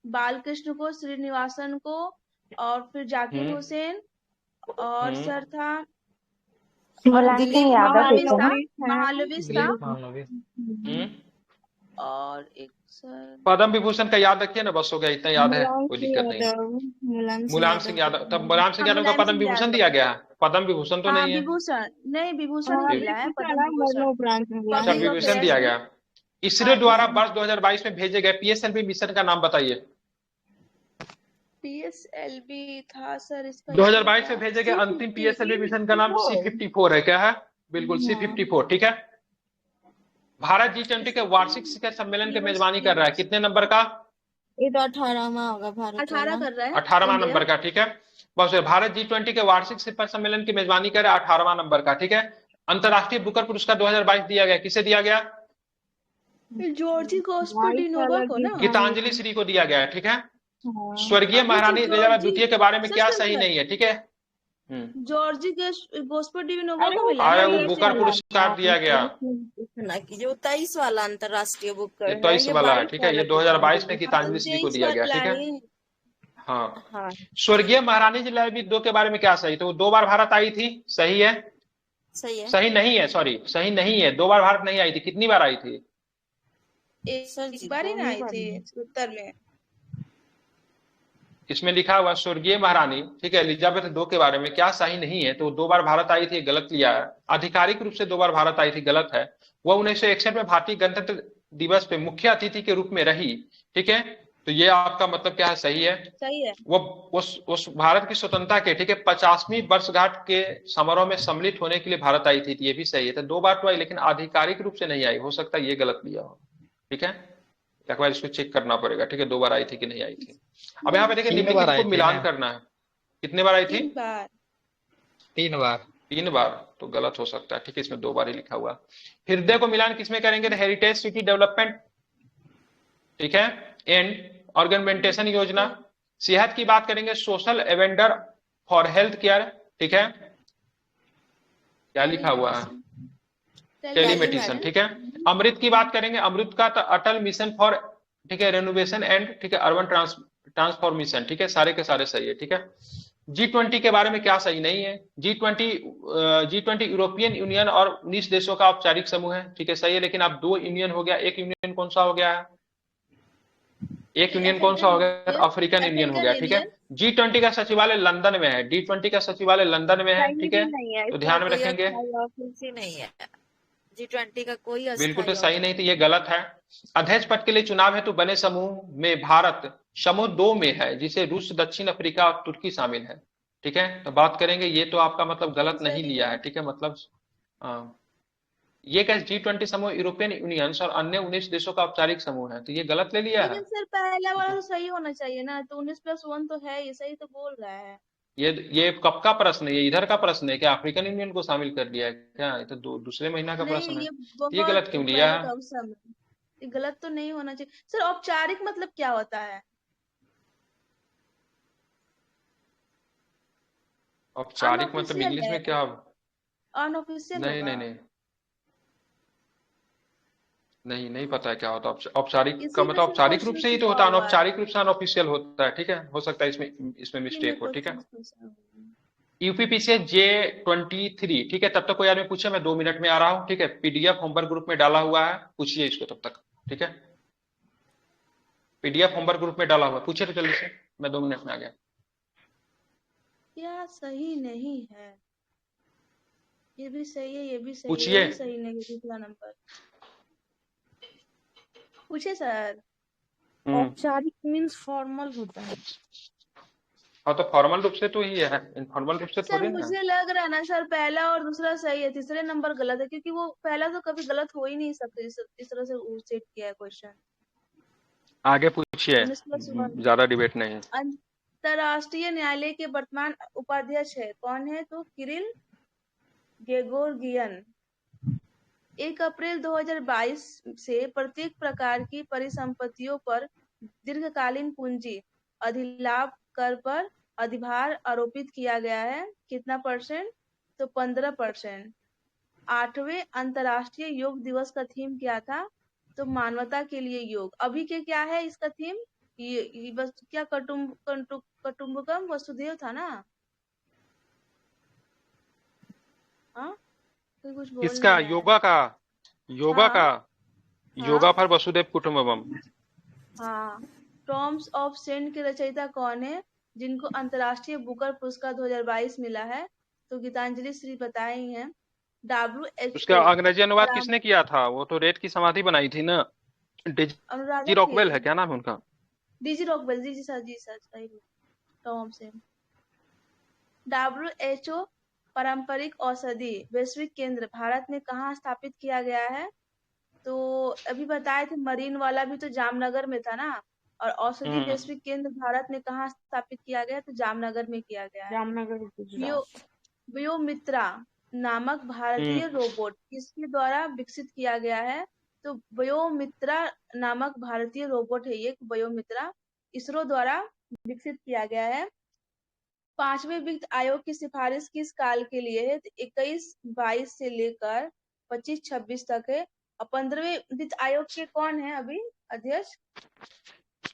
बालकृष्ण को, श्रीनिवासन को, और फिर जाकिर हुसैन, और सर था मुलायम सिंह यादव महालविस था, और एक सर पद्म विभूषण का याद रखिए ना, बस हो गया, इतना याद है, कोई दिक्कत नहीं। मुलायम सिंह यादव, तब मुलायम सिंह यादव को पद्म विभूषण दिया गया है, पद्म विभूषण तो नहीं है। विभूषण मिला है, अच्छा, विभूषण दिया गया। इसरो द्वारा वर्ष 2022 में भेजे गए PSLV मिशन का नाम बताइए। PSLV था सर, इसका 2022 में भेजे गए अंतिम PSLV मिशन का नाम C-54 है, क्या है, बिल्कुल C-54, ठीक है। भारत G20 के वार्षिक शिखर सम्मेलन की मेजबानी कर रहा है, कितने नंबर का, ये तो 18वां होगा, भारत 18 कर रहा है, 18वां नंबर का, ठीक है। बस भारत G20 के वार्षिक शिखर सम्मेलन की मेजबानी कर रहा है, 18वां नंबर का, ठीक है। अंतरराष्ट्रीय बुकर पुरस्कार 2022 दिया गया, किसे दिया गया, जॉर्जी गोस्पोडिनोवा को ना, गीतांजलि श्री को दिया गया है, ठीक है। स्वर्गीय महारानी इलिजाबेथ द्वितीय के बारे में क्या सही नहीं है, ठीक है। जॉर्जी गोस्पोडिनोवा को मिला अरे वो बुकर पुरस्कार दिया गया, जो 23 वाला अंतरराष्ट्रीय बुकर, 23 वाला है, ठीक है। ये 2022 में गीतांजलि श्री को दिया गया, ठीक है। हाँ, स्वर्गीय महारानी इलिजाबेथ II के बारे में क्या सही, तो वो 2 बार भारत आई थी, सही है, सही नहीं है, सॉरी सही नहीं है, 2 बार भारत नहीं आई थी, कितनी बार आई थी, एक बार ही ना आई थी उत्तर में, इसमें लिखा हुआ स्वर्गीय महारानी, ठीक है, एलिजाबेथ II के बारे में क्या सही नहीं है, तो 2 बार भारत आई थी, गलत लिया है। आधिकारिक रूप से 2 बार भारत आई थी, गलत है। वह 1961 में भारतीय गणतंत्र दिवस पे मुख्य अतिथि के रूप में रही, ठीक है, तो ये आपका मतलब क्या है, सही है, सही है। वो उस भारत की स्वतंत्रता के, ठीक है, 50वीं वर्षगांठ के समारोह में सम्मिलित होने के लिए भारत आई थी, ये भी सही है। तो 2 बार तो आई, लेकिन आधिकारिक रूप से नहीं आई, हो सकता है ये गलत लिया हो, ठीक है, एक बार इसको चेक करना पड़ेगा, ठीक है, 2 बार आई थी कि नहीं आई थी। अब यहाँ पे देखिए निम्नलिखित को मिलान करना है, कितने बार आई थी, 3 बार, तो गलत हो सकता है, ठीक है, इसमें 2 बार ही लिखा हुआ। हृदय को मिलान किसमें करेंगे, तो हेरिटेज सिटी डेवलपमेंट, ठीक है, एंड ऑर्गेनाइजेशन योजना। सेहत की बात करेंगे सोशल एवेंडर फॉर हेल्थ केयर, ठीक है, क्या लिखा हुआ है, टेलीमेडिसिन, ठीक है। अमृत की बात करेंगे, अमृत का तो अटल मिशन फॉर, ठीक है, रेनोवेशन एंड, ठीक है, अर्बन ट्रांसफॉर्मेशन, ठीक है, सारे के सारे सही है, ठीक है। G20 के बारे में क्या सही नहीं है, G20 यूरोपियन यूनियन और 19 देशों का औपचारिक समूह है, ठीक है, सही है, लेकिन अब 2 यूनियन हो गया, एक यूनियन कौन सा हो गया है, एक यूनियन कौन सा हो गया, अफ्रीकन यूनियन हो गया, ठीक है। G20 का सचिवालय लंदन में है, G20 का सचिवालय लंदन में है, ठीक है, तो ध्यान में रखेंगे, नहीं है G20 का कोई बिल्कुल तो सही नहीं थी, ये गलत है। अध्यक्ष पद के लिए चुनाव हेतु बने समूह में भारत समूह 2 में है, जिसे रूस, दक्षिण अफ्रीका और तुर्की शामिल है, ठीक है। तो बात करेंगे, ये तो आपका मतलब गलत नहीं लिया है, ठीक है, मतलब ये कैसे G20 समूह यूरोपियन यूनियन और अन्य 19 देशों का औपचारिक समूह है, तो ये गलत ले लिया है। सर पहला वाला तो सही होना चाहिए ना, तो 19+1 तो है, ये सही तो बोल रहा है। ये कब का प्रश्न है, ये इधर का प्रश्न है क्या, अफ्रीकन यूनियन को शामिल कर लिया है क्या, ये तो दूसरे महीना का प्रश्न है, ये गलत क्यों लिया है, ये गलत तो नहीं होना चाहिए सर। औपचारिक मतलब क्या होता है, औपचारिक मतलब इंग्लिश में क्या, अनऑफिशियल, नहीं नहीं नहीं, नहीं नहीं पता है क्या होता है औपचारिक का इसी में मतलब से औपचारिक रूप क्वेश्चन से ही तो छुपा होता है, हुआ है। अनौपचारिक रूप से अनऑफिशियल होता है, ठीक है, हो सकता है इसमें इसी में मिस्टेक हो, ठीक है। क्वेश्चन पूछा हुआ है। यूपीपीसीएस J23, ठीक है, तब तक कोई आदमी पूछे, मैं 2 मिनट में आ रहा हूँ, ठीक है, पीडीएफ होमवर्क ग्रुप में डाला हुआ है, पूछिए इसको तब तक, ठीक है, पीडीएफ होमवर्क ग्रुप में डाला हुआ है, पूछिए तो जल्दी से, मैं 2 मिनट में आ गया। क्या सही नहीं है? ये भी सही है, ये भी सही है, पूछिए। ये भी सही नहीं है, दूसरा नंबर पूछे सर। औपचारिक मीन्स फॉर्मल होता है। हाँ तो फॉर्मल रूप से तो ही है, इनफॉर्मल रूप से सर थोड़ी ना है। मुझे लग रहा है ना सर, पहला और दूसरा सही है, तीसरे नंबर गलत है, क्योंकि वो पहला तो कभी गलत हो ही नहीं सकते, इस तरह से सेट किया है क्वेश्चन। आगे पूछिए, 19+1। ज्यादा डिबेट नहीं। अंतरराष्ट्रीय न्यायालय के वर्तमान उपाध्यक्ष है कौन है? तो किरिल गेगोर्गियन। 1 अप्रैल 2022 से प्रत्येक प्रकार की परिसंपत्तियों पर दीर्घकालीन पूंजी अधिलाभ कर पर अधिभार आरोपित किया गया है। कितना %? तो 15%। 8वें अंतर्राष्ट्रीय योग दिवस का थीम क्या था? तो मानवता के लिए योग। अभी के क्या है इसका थीम? ये बस क्या कटुम्बकम वसुधैव था ना? हाँ, कोई कुछ बोल किसका? नहीं रहा है। योगा का? योगा हाँ का? हाँ योगा फॉर वसुदेव कुटुंबकम। हाँ। टॉम्स ऑफ सेंट के रचयिता कौन है जिनको अंतर्राष्ट्रीय बुकर पुरस्कार 2022 मिला है? तो गीतांजलि श्री बताए ही हैं। उसका WHO अंग्रेजी अनुवाद किसने किया था? वो तो रेत की समाधि बनाई थी ना, डेजी अनुराधा रॉकवेल थे। है, क्या नाम है उनका? DG Rockwell, ji sir, ji sir, सही। टॉम सेंट। WHO पारंपरिक औषधि वैश्विक केंद्र भारत में कहाँ स्थापित किया गया है? तो अभी बताए थे, मरीन वाला भी तो जामनगर में था ना। और औषधि वैश्विक केंद्र भारत में कहाँ स्थापित किया गया? तो जामनगर में किया गया है। जामनगर, बियो गुजरात। बियोमित्रा नामक भारतीय रोबोट किसके द्वारा विकसित किया गया है? तो बियोमित्रा नामक भारतीय रोबोट है ये, बियोमित्रा, इसरो द्वारा विकसित किया गया है। 5वें वित्त आयोग की सिफारिश किस काल के लिए है? तो 21-22 से लेकर 25-26 तक है। और 15वें वित्त आयोग के कौन है अभी अध्यक्ष?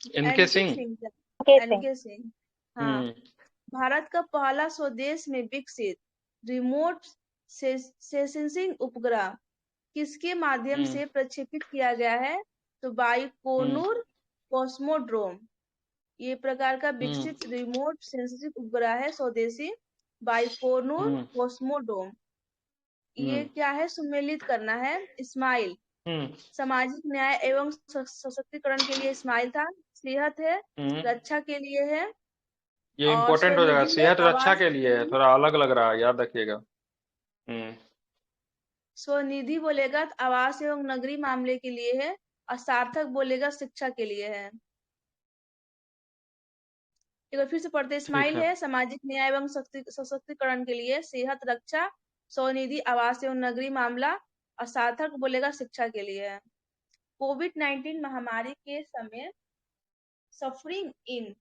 इनके सिंह। एनके सिंह। हाँ। भारत का पहला स्वदेश में विकसित रिमोट सेंसिंग उपग्रह किसके माध्यम से प्रक्षेपित किया गया है? तो बाइकोनूर कॉस्मोड्रोम। ये प्रकार का विकसित रिमोट सेंसिंग उपग्रह है स्वदेशी, बाइकोनूर कॉस्मोड्रोम। ये क्या है? सुमेलित करना है। इस्माइल सामाजिक न्याय एवं सशक्तिकरण के लिए इस्माइल था। सेहत है, रक्षा के लिए है। ये और इम्पोर्टेंट हो जाएगा, स्वनिधि है सेहत रक्षा आवास के लिए है, थोड़ा अलग लग रहा है, याद रखिएगा। स्वनिधि बोलेगा तो आवास एवं नगरीय मामले के लिए है। और सार्थक बोलेगा शिक्षा के लिए है। एक बार फिर से पढ़ते। इस्माइल है सामाजिक न्याय एवं सशक्तिकरण के लिए, सेहत रक्षा, स्वनिधि आवास एवं नगरीय मामला, और सार्थक बोलेगा शिक्षा के लिए है। कोविड-19 महामारी के समय सफरिंग इन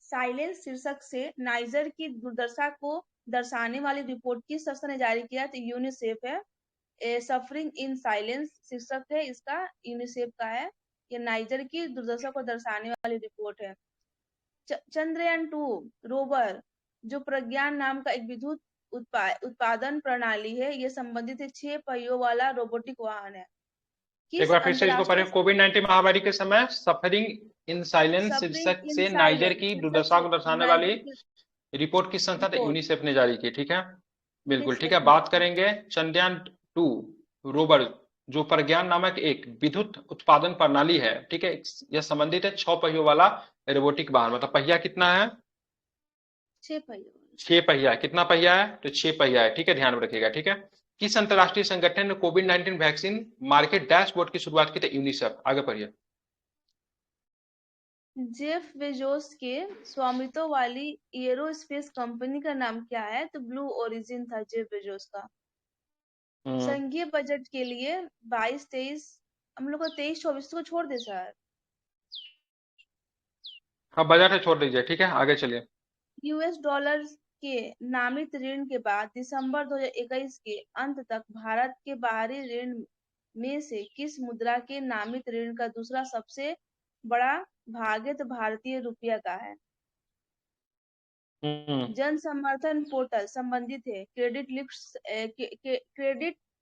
साइलेंस शीर्षक से नाइजर की दुर्दशा को दर्शाने वाली रिपोर्ट किस संस्था ने जारी किया? तो यूनिसेफ है। सफरिंग इन साइलेंस शीर्षक है इसका, यूनिसेफ का है। ये नाइजर की दुर्दशा को दर्शाने वाली रिपोर्ट है। चंद्रयान-2 रोवर जो प्रज्ञान नाम का एक विद्युत उत्पादन प्रणाली है, ये संबंधित है 6 पहियों वाला रोबोटिक वाहन है। एक बार फिर से इसको पढ़े। कोविड-19 महामारी के समय सफरिंग इन साइलेंस शीर्षक से नाइजर की दुर्दशा को दर्शाने वाली रिपोर्ट किस संस्था ने? यूनिसेफ ने जारी की, ठीक है, बिल्कुल ठीक है। बात करेंगे चंद्रयान-2 रोवर जो प्रज्ञान नामक एक विद्युत उत्पादन प्रणाली है, ठीक है, यह संबंधित है 6 पहियों वाला रोबोटिक वाहन। मतलब पहिया कितना है? 6 पहिया। 6 पहिया। कितना पहिया है? तो 6 पहिया है, ठीक है, ध्यान में रखिएगा, ठीक है। किस अंतरराष्ट्रीय संगठन ने कोविड-19 वैक्सीन मार्केट डैशबोर्ड की शुरुआत की थी? यूनिसेफ। आगे पढ़िए। जेफ बेजोस के स्वामित्व वाली एरोस्पेस कंपनी का नाम क्या है? तो ब्लू ओरिजिन था जेफ बेजोस का। संघीय बजट के लिए 22-23, हम लोग को 23-24 को छोड़ दे सर। हाँ बजट है, छोड़ दीजिए, ठीक है, आगे चलिए। $, के नामित ऋण के बाद दिसंबर 2021 के अंत तक भारत के बाहरी ऋण में से किस मुद्रा के नामित ऋण का दूसरा सबसे बड़ा भाग है? तो भारतीय रुपया का है। जन समर्थन पोर्टल संबंधित है। क्रेडिट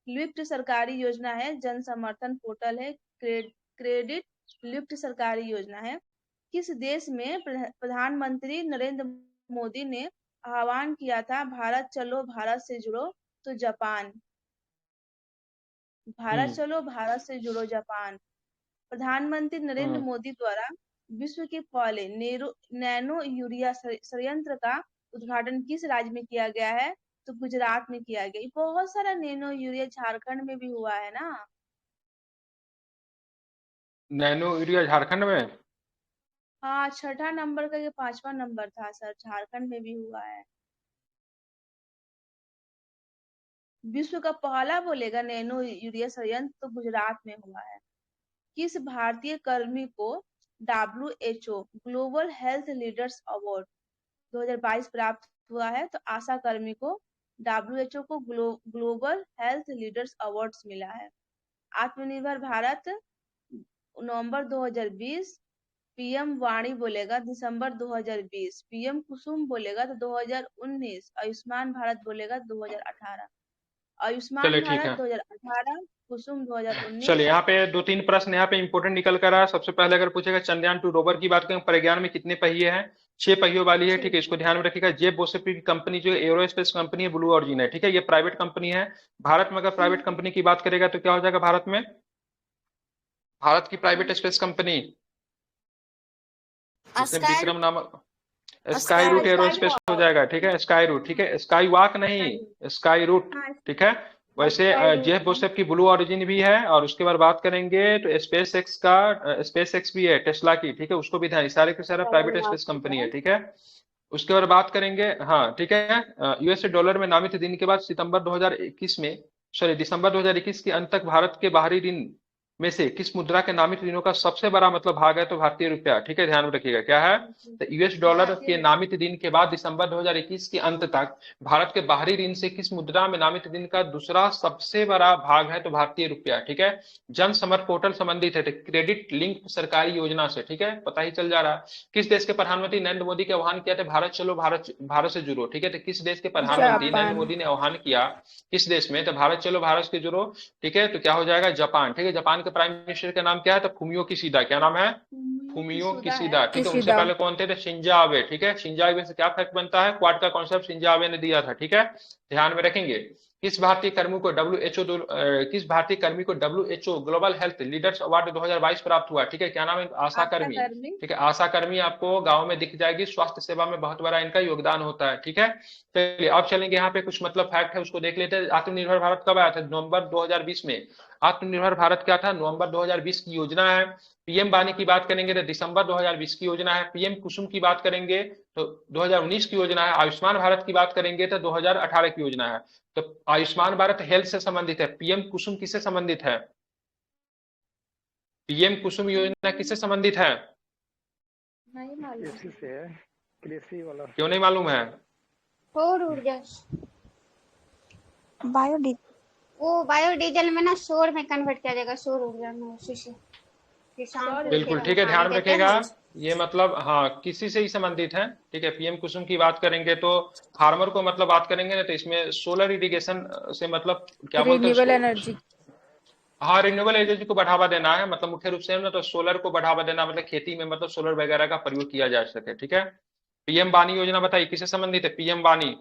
लिफ्ट सरकारी योजना है। जन समर्थन पोर्टल है। क्रेडिट लिफ्ट सरकारी योजना है। किस देश में प्रधानमंत्री नरेंद्र मोदी ने आह्वान किया था भारत चलो भारत से जुड़ो? तो जापान। भारत चलो भारत से जुड़ो जापान। प्रधानमंत्री नरेंद्र मोदी द्वारा विश्व के पहले नैनो यूरिया संयंत्र का उद्घाटन किस राज्य में किया गया है? तो गुजरात में किया गया। बहुत सारा नैनो यूरिया झारखंड में भी हुआ है ना। नैनो यूरिया झारखंड में? हाँ, 6ठा नंबर का ये 5वां नंबर था सर, झारखंड में भी हुआ है। विश्व का पहला बोलेगा नैनो यूरिया संयंत्र तो गुजरात में हुआ है। किस भारतीय कर्मी को WHO global health leaders award 2022 प्राप्त हुआ है? तो आशा कर्मी को WHO को ग्लोबल हेल्थ लीडर्स अवार्ड्स मिला है। आत्मनिर्भर भारत नवंबर 2020, पीएम वाणी बोलेगा दिसंबर 2020, पीएम कुसुम बोलेगा तो 2019, आयुष्मान भारत बोलेगा 2018। आयुष्मान भारत 2018, कुसुम 2019। चलिए, यहाँ पे 2-3 प्रश्न यहाँ पे इंपोर्टेंट निकल कर आया। सबसे पहले अगर पूछेगा चंद्रयान 2 रोवर की बात करें, प्रज्ञान में कितने पहिए हैं? 6 पहियों वाली है, ठीक है, इसको ध्यान में रखिएगा। जेफ बेजोस की कंपनी जो एरोस्पेस कंपनी है ब्लू ऑरिजिन है, ठीक है, ये प्राइवेट कंपनी है। भारत में अगर प्राइवेट कंपनी की बात करेगा तो क्या हो जाएगा भारत में? भारत की प्राइवेट स्पेस कंपनी विक्रम नामक स्काई रूट एरोस्पेस हो जाएगा, ठीक है, स्काई रूट, ठीक है, स्काई वॉक नहीं, स्काई रूट, ठीक है। वैसे जेफ बेजोस की ब्लू ऑरिजिन भी है। और उसके बाद बात करेंगे तो स्पेस एक्स भी है टेस्ला की, ठीक है, उसको भी ध्यान, सारे के सारा प्राइवेट स्पेस कंपनी है, ठीक है। उसके बाद बात करेंगे, हाँ ठीक है, यूएसए डॉलर में नामित दिन के बाद दिसंबर 2021 के अंत तक भारत के बाहरी ऋण में से किस मुद्रा के नामित ऋणों का सबसे बड़ा मतलब भाग है? तो भारतीय रुपया, ठीक है, ध्यान में रखिएगा क्या है। तो यूएस डॉलर के नामित ऋण के बाद दिसंबर 2021 के अंत तक भारत के बाहरी ऋण से किस मुद्रा में नामित ऋण का दूसरा सबसे बड़ा भाग है? तो भारतीय रुपया, ठीक है। जन समर्थ पोर्टल संबंधित है तो क्रेडिट लिंक सरकारी योजना से, ठीक है, पता ही चल जा रहा है। किस देश के प्रधानमंत्री नरेंद्र मोदी के आह्वान किया था भारत चलो भारत से जुड़ो, ठीक है, तो किस देश के प्रधानमंत्री नरेंद्र मोदी ने आह्वान किया किस देश में? तो भारत चलो भारत से जुड़ो, ठीक है, तो क्या हो जाएगा? जापान, ठीक है। जापान के प्राइम मिनिस्टर का नाम क्या है? तो फुमियो किशिदा। क्या नाम है? फुमियो किशिदा, ठीक है। उनसे पहले कौन थे? तो शिंजो आबे, ठीक है। शिंजो आबे से क्या फर्क बनता है? क्वाड का कॉन्सेप्ट शिंजो आबे ने दिया था, ठीक है, ध्यान में रखेंगे। किस भारतीय कर्मी को WHO global health leaders award 2022 प्राप्त हुआ, ठीक है, क्या नाम है? आशा कर्मी, ठीक है। आशा कर्मी आपको गांव में दिख जाएगी, स्वास्थ्य सेवा में बहुत बड़ा इनका योगदान होता है, ठीक है। चलिए अब चलेंगे, यहाँ पे कुछ मतलब फैक्ट है उसको देख लेते हैं। आत्मनिर्भर भारत कब आया था? नवंबर 2020 में। आत्मनिर्भर भारत क्या था? नवंबर 2020 की योजना है। पीएम वाणी की बात करेंगे तो दिसंबर 2020 की योजना है। पीएम कुसुम की बात करेंगे तो 2019 की योजना है। आयुष्मान भारत की बात करेंगे तो 2018 की योजना है। तो आयुष्मान भारत हेल्थ से संबंधित है। पीएम कुसुम किससे संबंधित है? पीएम कुसुम योजना किससे संबंधित है? नहीं मालूम। कृषि से है, कृषि वाला। क्यों नहीं मालूम है? सौर ऊर्जा, बायोडीजल, वो बायोडीजल में ना सौर में कन्वर्ट किया जाएगा, सौर ऊर्जा में, उसी से किसान बिल्कुल, ठीक है, ध्यान रखेगा। ये मतलब हाँ किसी से ही संबंधित है, ठीक है। पीएम कुसुम की बात करेंगे तो फार्मर को मतलब बात करेंगे ना तो इसमें सोलर इरिगेशन से मतलब क्या बोलते हैं? Renewable energy. हाँ, रिन्यूएबल एनर्जी को बढ़ावा देना है, मतलब मुख्य रूप से ना तो सोलर को बढ़ावा देना, मतलब खेती में मतलब सोलर वगैरह का प्रयोग किया जा सके, ठीक है। पीएम वाणी योजना बताइए किससे संबंधित है? पीएम वाणी,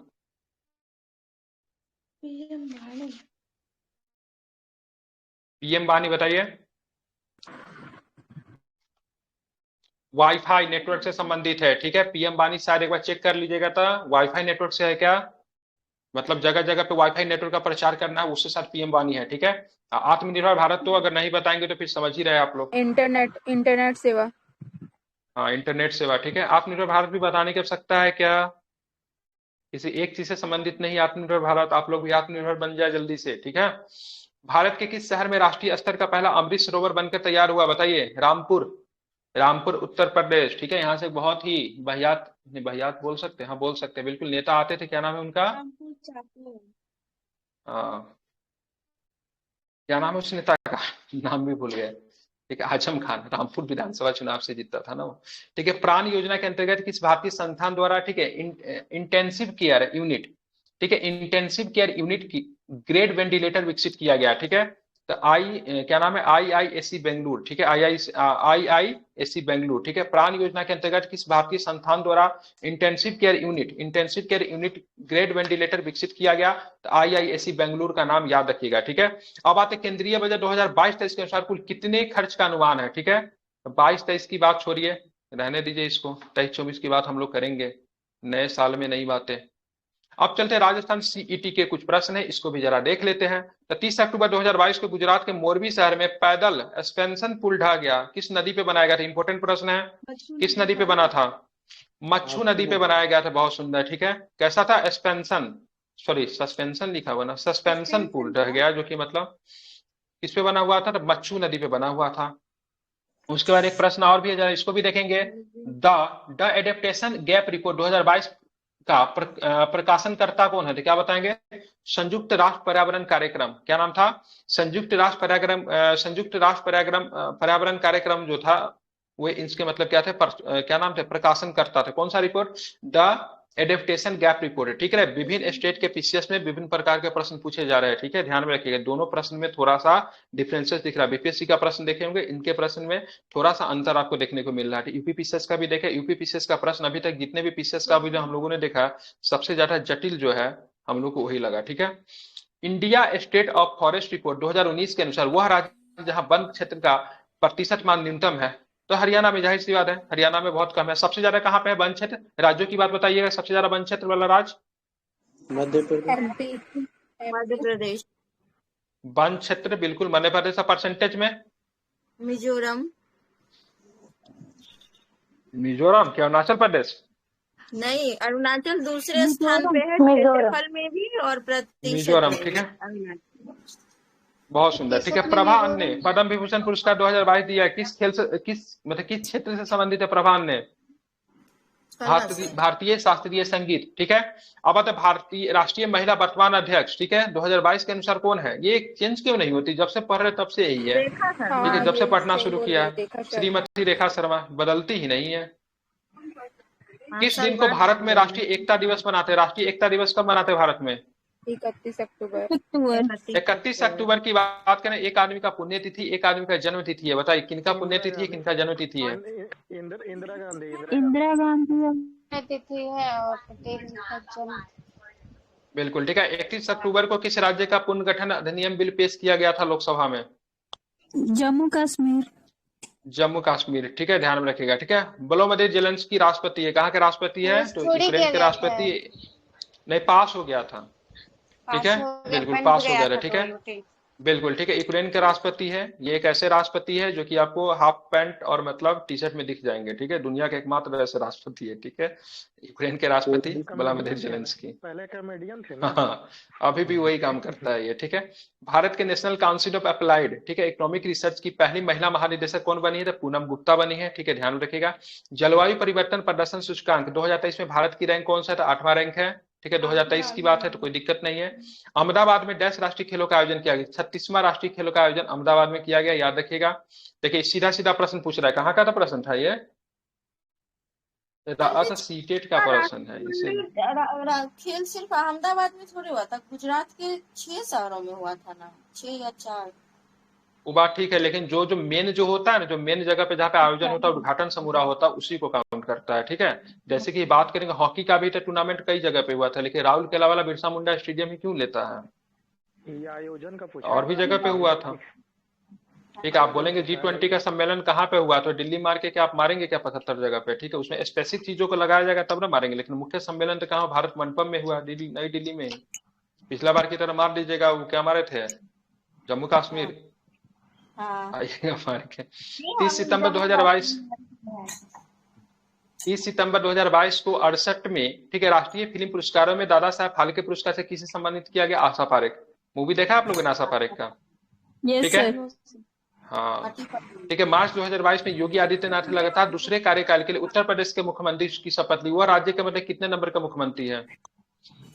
पीएम वाणी बताइए। वाईफाई नेटवर्क से संबंधित है, ठीक है। पीएम वाणी शायद एक बार चेक कर लीजिएगा था, वाईफाई नेटवर्क से है क्या? मतलब जगह जगह पे वाईफाई नेटवर्क का प्रचार करना है, उसके साथ पीएम वाणी है, ठीक है। आत्मनिर्भर भारत तो अगर नहीं बताएंगे तो फिर समझ ही रहे आप लोग। इंटरनेट सेवा, हाँ इंटरनेट सेवा, ठीक है। आत्मनिर्भर भारत भी बताने की आवश्यकता है क्या? किसी एक चीज से संबंधित नहीं आत्मनिर्भर भारत, आप लोग भी आत्मनिर्भर बन जाए जल्दी से, ठीक है। भारत के किस शहर में राष्ट्रीय स्तर का पहला अमृत सरोवर बनकर तैयार हुआ? बताइए। रामपुर उत्तर प्रदेश, ठीक है। यहाँ से बहुत ही बहियात बोल सकते हैं, हाँ बोल सकते हैं, बिल्कुल, नेता आते थे, क्या नाम है उनका? हाँ क्या नाम है उस नेता का? नाम भी भूल गए। ठीक है, आजम खान, रामपुर विधानसभा चुनाव से जीता था ना वो। ठीक है, प्राण योजना के अंतर्गत किस भारतीय संस्थान द्वारा, ठीक है, इंटेंसिव केयर यूनिट, ठीक है, इंटेंसिव केयर यूनिट की ग्रेड वेंटिलेटर विकसित किया गया? ठीक है, तो क्या नाम है, IISc बेंगलुरु। ठीक है, IISc बेंगलुरु। ठीक है, प्राण योजना के अंतर्गत किस भारतीय संस्थान द्वारा intensive care unit grade ventilator विकसित किया गया? तो IISc बेंगलुरु का नाम याद रखिएगा। ठीक है, अब आते केंद्रीय बजट 2022-23 के अनुसार कुल कितने खर्च का अनुमान है? ठीक है, 22-23 की बात छोड़िए, रहने दीजिए इसको, 23-24 की बात हम लोग करेंगे, नए साल में नई बातें। अब चलते हैं राजस्थान CET के कुछ प्रश्न है, इसको भी जरा देख लेते हैं। तो 30 अक्टूबर 2022 को गुजरात के मोरबी शहर में पैदल एक्सपेंशन पुल ढहा गया, किस नदी पे बनाया गया था? इंपॉर्टेंट प्रश्न है, किस नदी पे बना था? मच्छू नदी पे बनाया गया था। बहुत सुंदर। ठीक है, कैसा था? सस्पेंशन लिखा हुआ ना, सस्पेंशन पुल ढह गया, जो कि मतलब किस पे बना हुआ था? तो मच्छू नदी पे बना हुआ था। उसके बाद एक प्रश्न और भी है, जरा इसको भी देखेंगे। द एडेप्टेशन गैप रिपोर्ट 2022 का प्रकाशनकर्ता कौन है? तो क्या बताएंगे? संयुक्त राष्ट्र पर्यावरण कार्यक्रम। क्या नाम था? संयुक्त राष्ट्र पर्यावरण कार्यक्रम जो था वो, इसके मतलब क्या थे? क्या नाम थे? प्रकाशनकर्ता थे। कौन सा report? The adaptation gap report. ठीक है, विभिन्न स्टेट के पीसीएस में विभिन्न प्रकार के प्रश्न पूछे जा रहे हैं। ठीक है, ध्यान में रखिएगा, दोनों प्रश्न में थोड़ा सा डिफरेंसेस दिख रहा है। बीपीएससी का प्रश्न देखे होंगे, इनके प्रश्न में थोड़ा सा अंतर आपको देखने को मिल रहा है। यूपी पीसीएस का भी देखे, यूपी पीसीएस का प्रश्न अभी तक जितने भी पीसीएस का अभी जो हम लोगों ने देखा, सबसे ज्यादा जटिल जो है हम लोग को वही लगा। ठीक है, India state of forest report 2019 के अनुसार वह राज्य जहां वन क्षेत्र का प्रतिशत मान न्यूनतम है, तो हरियाणा में, जाहिर सी बात है, हरियाणा में बहुत कम है। सबसे ज्यादा कहां पे है वन क्षेत्र? राज्यों की बात बताइएगा, सबसे ज्यादा वन क्षेत्र वाला राज्य? मध्य प्रदेश। वन क्षेत्र बिल्कुल मध्य प्रदेश। परसेंटेज में? मिजोरम। मिजोरम क्या अरुणाचल प्रदेश? नहीं, अरुणाचल दूसरे स्थान पे है क्षेत्रफल में भी और प्रतिशत मिजोरम। में ठीक भी। है, बहुत सुंदर। ठीक है, प्रभान ने पद्म विभूषण पुरस्कार 2022 दिया, किस खेल से, किस क्षेत्र से संबंधित है? प्रभान ने भारतीय शास्त्रीय संगीत। ठीक है, अब आता भारतीय राष्ट्रीय महिला वर्तमान अध्यक्ष। ठीक है, 2022 के अनुसार कौन है? ये चेंज क्यों नहीं होती? जब से पढ़ रहे तब से यही है। ठीक है, जब से पढ़ना शुरू किया, श्रीमती रेखा शर्मा, बदलती ही नहीं है। किस दिन को भारत में राष्ट्रीय एकता दिवस मनाते हैं? राष्ट्रीय एकता दिवस कब मनाते हैं भारत में? 31 अक्टूबर। 31 अक्टूबर की बात करें, एक आदमी का पुण्यतिथि, एक आदमी का जन्म तिथि है। बताइए किनका पुण्यतिथि है, किनका जन्म तिथि है? इंदिरा गांधी तिथि है और पटेल का जन्म। बिल्कुल। ठीक है, 31 अक्टूबर को किस राज्य का पुनर्गठन अधिनियम बिल पेश किया गया था लोकसभा में? जम्मू कश्मीर। जम्मू कश्मीर। ठीक है, ध्यान में रखिएगा। ठीक है, वोलोदिमीर ज़ेलेंस्की राष्ट्रपति है, कहाँ के राष्ट्रपति है? तो यूक्रेन के राष्ट्रपति नहीं, पास हो गया था। ठीक है, बिल्कुल पास हो गया था। ठीक है, बिल्कुल। ठीक है, यूक्रेन के राष्ट्रपति है। ये एक ऐसे राष्ट्रपति है जो कि आपको हाफ पैंट और मतलब टी शर्ट में दिख जाएंगे। ठीक है, दुनिया के एकमात्र ऐसे राष्ट्रपति है। ठीक है, यूक्रेन के राष्ट्रपति वोलोदिमीर ज़ेलेंस्की। पहले कॉमेडियन थे ना। हाँ, अभी भी वही काम करता है ये। ठीक है, भारत के नेशनल काउंसिल ऑफ अप्लाइड, ठीक है, इकोनॉमिक रिसर्च की पहली महिला महानिदेशक कौन बनी है? तो पूनम गुप्ता बनी है। ठीक है, ध्यान रखिएगा। जलवायु परिवर्तन प्रदर्शन सूचकांक 2023 में भारत की रैंक कौन सा था? 8वां रैंक है। ठीक है, 2023 की बात है तो कोई दिक्कत नहीं है। अहमदाबाद में डैश राष्ट्रीय खेलों का आयोजन किया गया, 36वां राष्ट्रीय खेलों का आयोजन अहमदाबाद में किया गया, याद रखिएगा। देखिए सीधा सीधा प्रश्न पूछ रहा है, कहाँ का था प्रश्न था ये? अच्छा, सीटेट का प्रश्न है इसे। खेल सिर्फ अहमदाबाद में थोड़ी हुआ था, गुजरात के 6 शहरों में हुआ था ना, 6 या 4। वो बात ठीक है, लेकिन जो जो मेन जो होता है ना, जो मेन जगह पे जहाँ पे आयोजन होता है, उद्घाटन समारोह होता है, उसी को काउंट करता है। ठीक है, जैसे कि बात करेंगे हॉकी का भी तो टूर्नामेंट कई जगह पे हुआ था, लेकिन राहुल केला वाला बिरसा मुंडा स्टेडियम ही क्यों लेता है? ये आयोजन का पूछा, और भी जगह पे हुआ था। ठीक है, आप बोलेंगे G20 का सम्मेलन कहाँ पे हुआ? तो दिल्ली मार के क्या आप मारेंगे क्या 75 जगह पे? ठीक है, उसमें स्पेसिफिक चीजों को लगाया जाएगा तब ना मारेंगे, लेकिन मुख्य सम्मेलन तो कहाँ? भारत मंडपम में हुआ, दिल्ली, नई दिल्ली में। पिछला बार की तरह मार दीजिएगा, वो क्या मारे थे? जम्मू कश्मीर। आइएगा मार के। 30 सितंबर 2022 को 68 में, ठीक है, राष्ट्रीय फिल्म पुरस्कारों में दादा साहब फाल्के पुरस्कार से किसे सम्मानित किया गया? आशा पारेख। मूवी देखा आप लोगों ने आशा पारेख का? ठीक है, हाँ, ठीक है। मार्च 2022 में योगी आदित्यनाथ ने लगातार दूसरे कार्यकाल के लिए उत्तर प्रदेश के मुख्यमंत्री की शपथ ली। वह राज्य के मतलब कितने नंबर का मुख्यमंत्री है?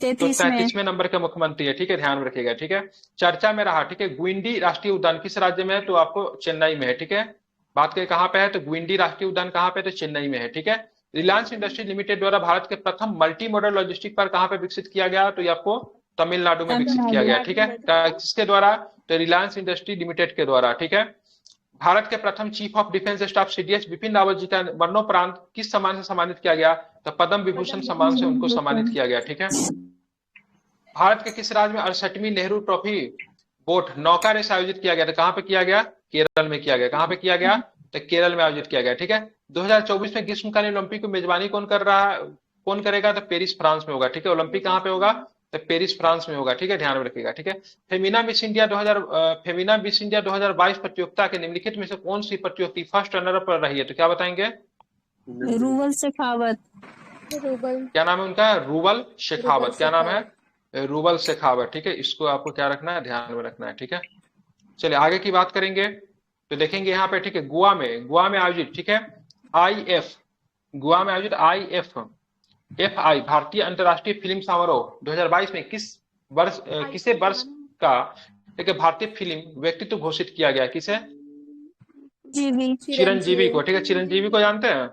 तो 33वें नंबर के मुख्यमंत्री है, ठीक है, ध्यान में रखिएगा, ठीक है। चर्चा में रहा, ठीक है, गुइंडी राष्ट्रीय उद्यान किस राज्य में है? तो आपको चेन्नई में है, ठीक है। बात करें कहाँ पे है, तो गुइंडी राष्ट्रीय उद्यान कहाँ पे? तो चेन्नई में है, ठीक है। रिलायंस इंडस्ट्री लिमिटेड द्वारा भारत के प्रथम मल्टी मॉडल लॉजिस्टिक पार्क कहाँ पे विकसित किया गया? तो ये आपको तमिलनाडु में विकसित किया गया, ठीक है। किसके द्वारा? तो रिलायंस इंडस्ट्री लिमिटेड के द्वारा, ठीक है। भारत के प्रथम chief of defence staff CDS Bipin Rawat ji का मरणोपरांत किस सम्मान से सम्मानित किया गया? तो पद्म विभूषण सम्मान से उनको सम्मानित किया गया, ठीक है। भारत के किस राज्य में 68वीं नेहरू ट्रॉफी बोट नौका रेस आयोजित किया गया? तो कहाँ पे किया गया? केरल में किया गया। कहाँ पे किया गया? तो केरल में आयोजित किया गया, ठीक है। 2024 में ग्रीष्मकालीन ओलंपिक की मेजबानी कौन कर रहा है, कौन करेगा? तो पेरिस फ्रांस में होगा, ठीक है। ओलंपिक कहाँ पे होगा? तो पेरिस फ्रांस में होगा, ठीक है, ध्यान में रखिएगा, ठीक है। फेमिना मिस इंडिया 2022 प्रतियोगिता के निम्नलिखित में से कौन सी प्रतियोगिता फर्स्ट रनर अप रही है? तो क्या बताएंगे? रूबल शेखावत। क्या नाम है उनका? रूबल शेखावत। क्या नाम है? रूबल शेखावत, ठीक है। इसको आपको क्या रखना है? ध्यान में रखना है, ठीक है। चलिए आगे की बात करेंगे तो देखेंगे यहाँ पे, ठीक है, गोवा में आयोजित, ठीक है, IF गोवा में आयोजित IFFI भारतीय अंतर्राष्ट्रीय फिल्म समारोह 2022 में किसे वर्ष का एक भारतीय फिल्म व्यक्तित्व घोषित किया गया? किसे? चिरंजीवी को, ठीक है। चिरंजीवी को जानते हैं?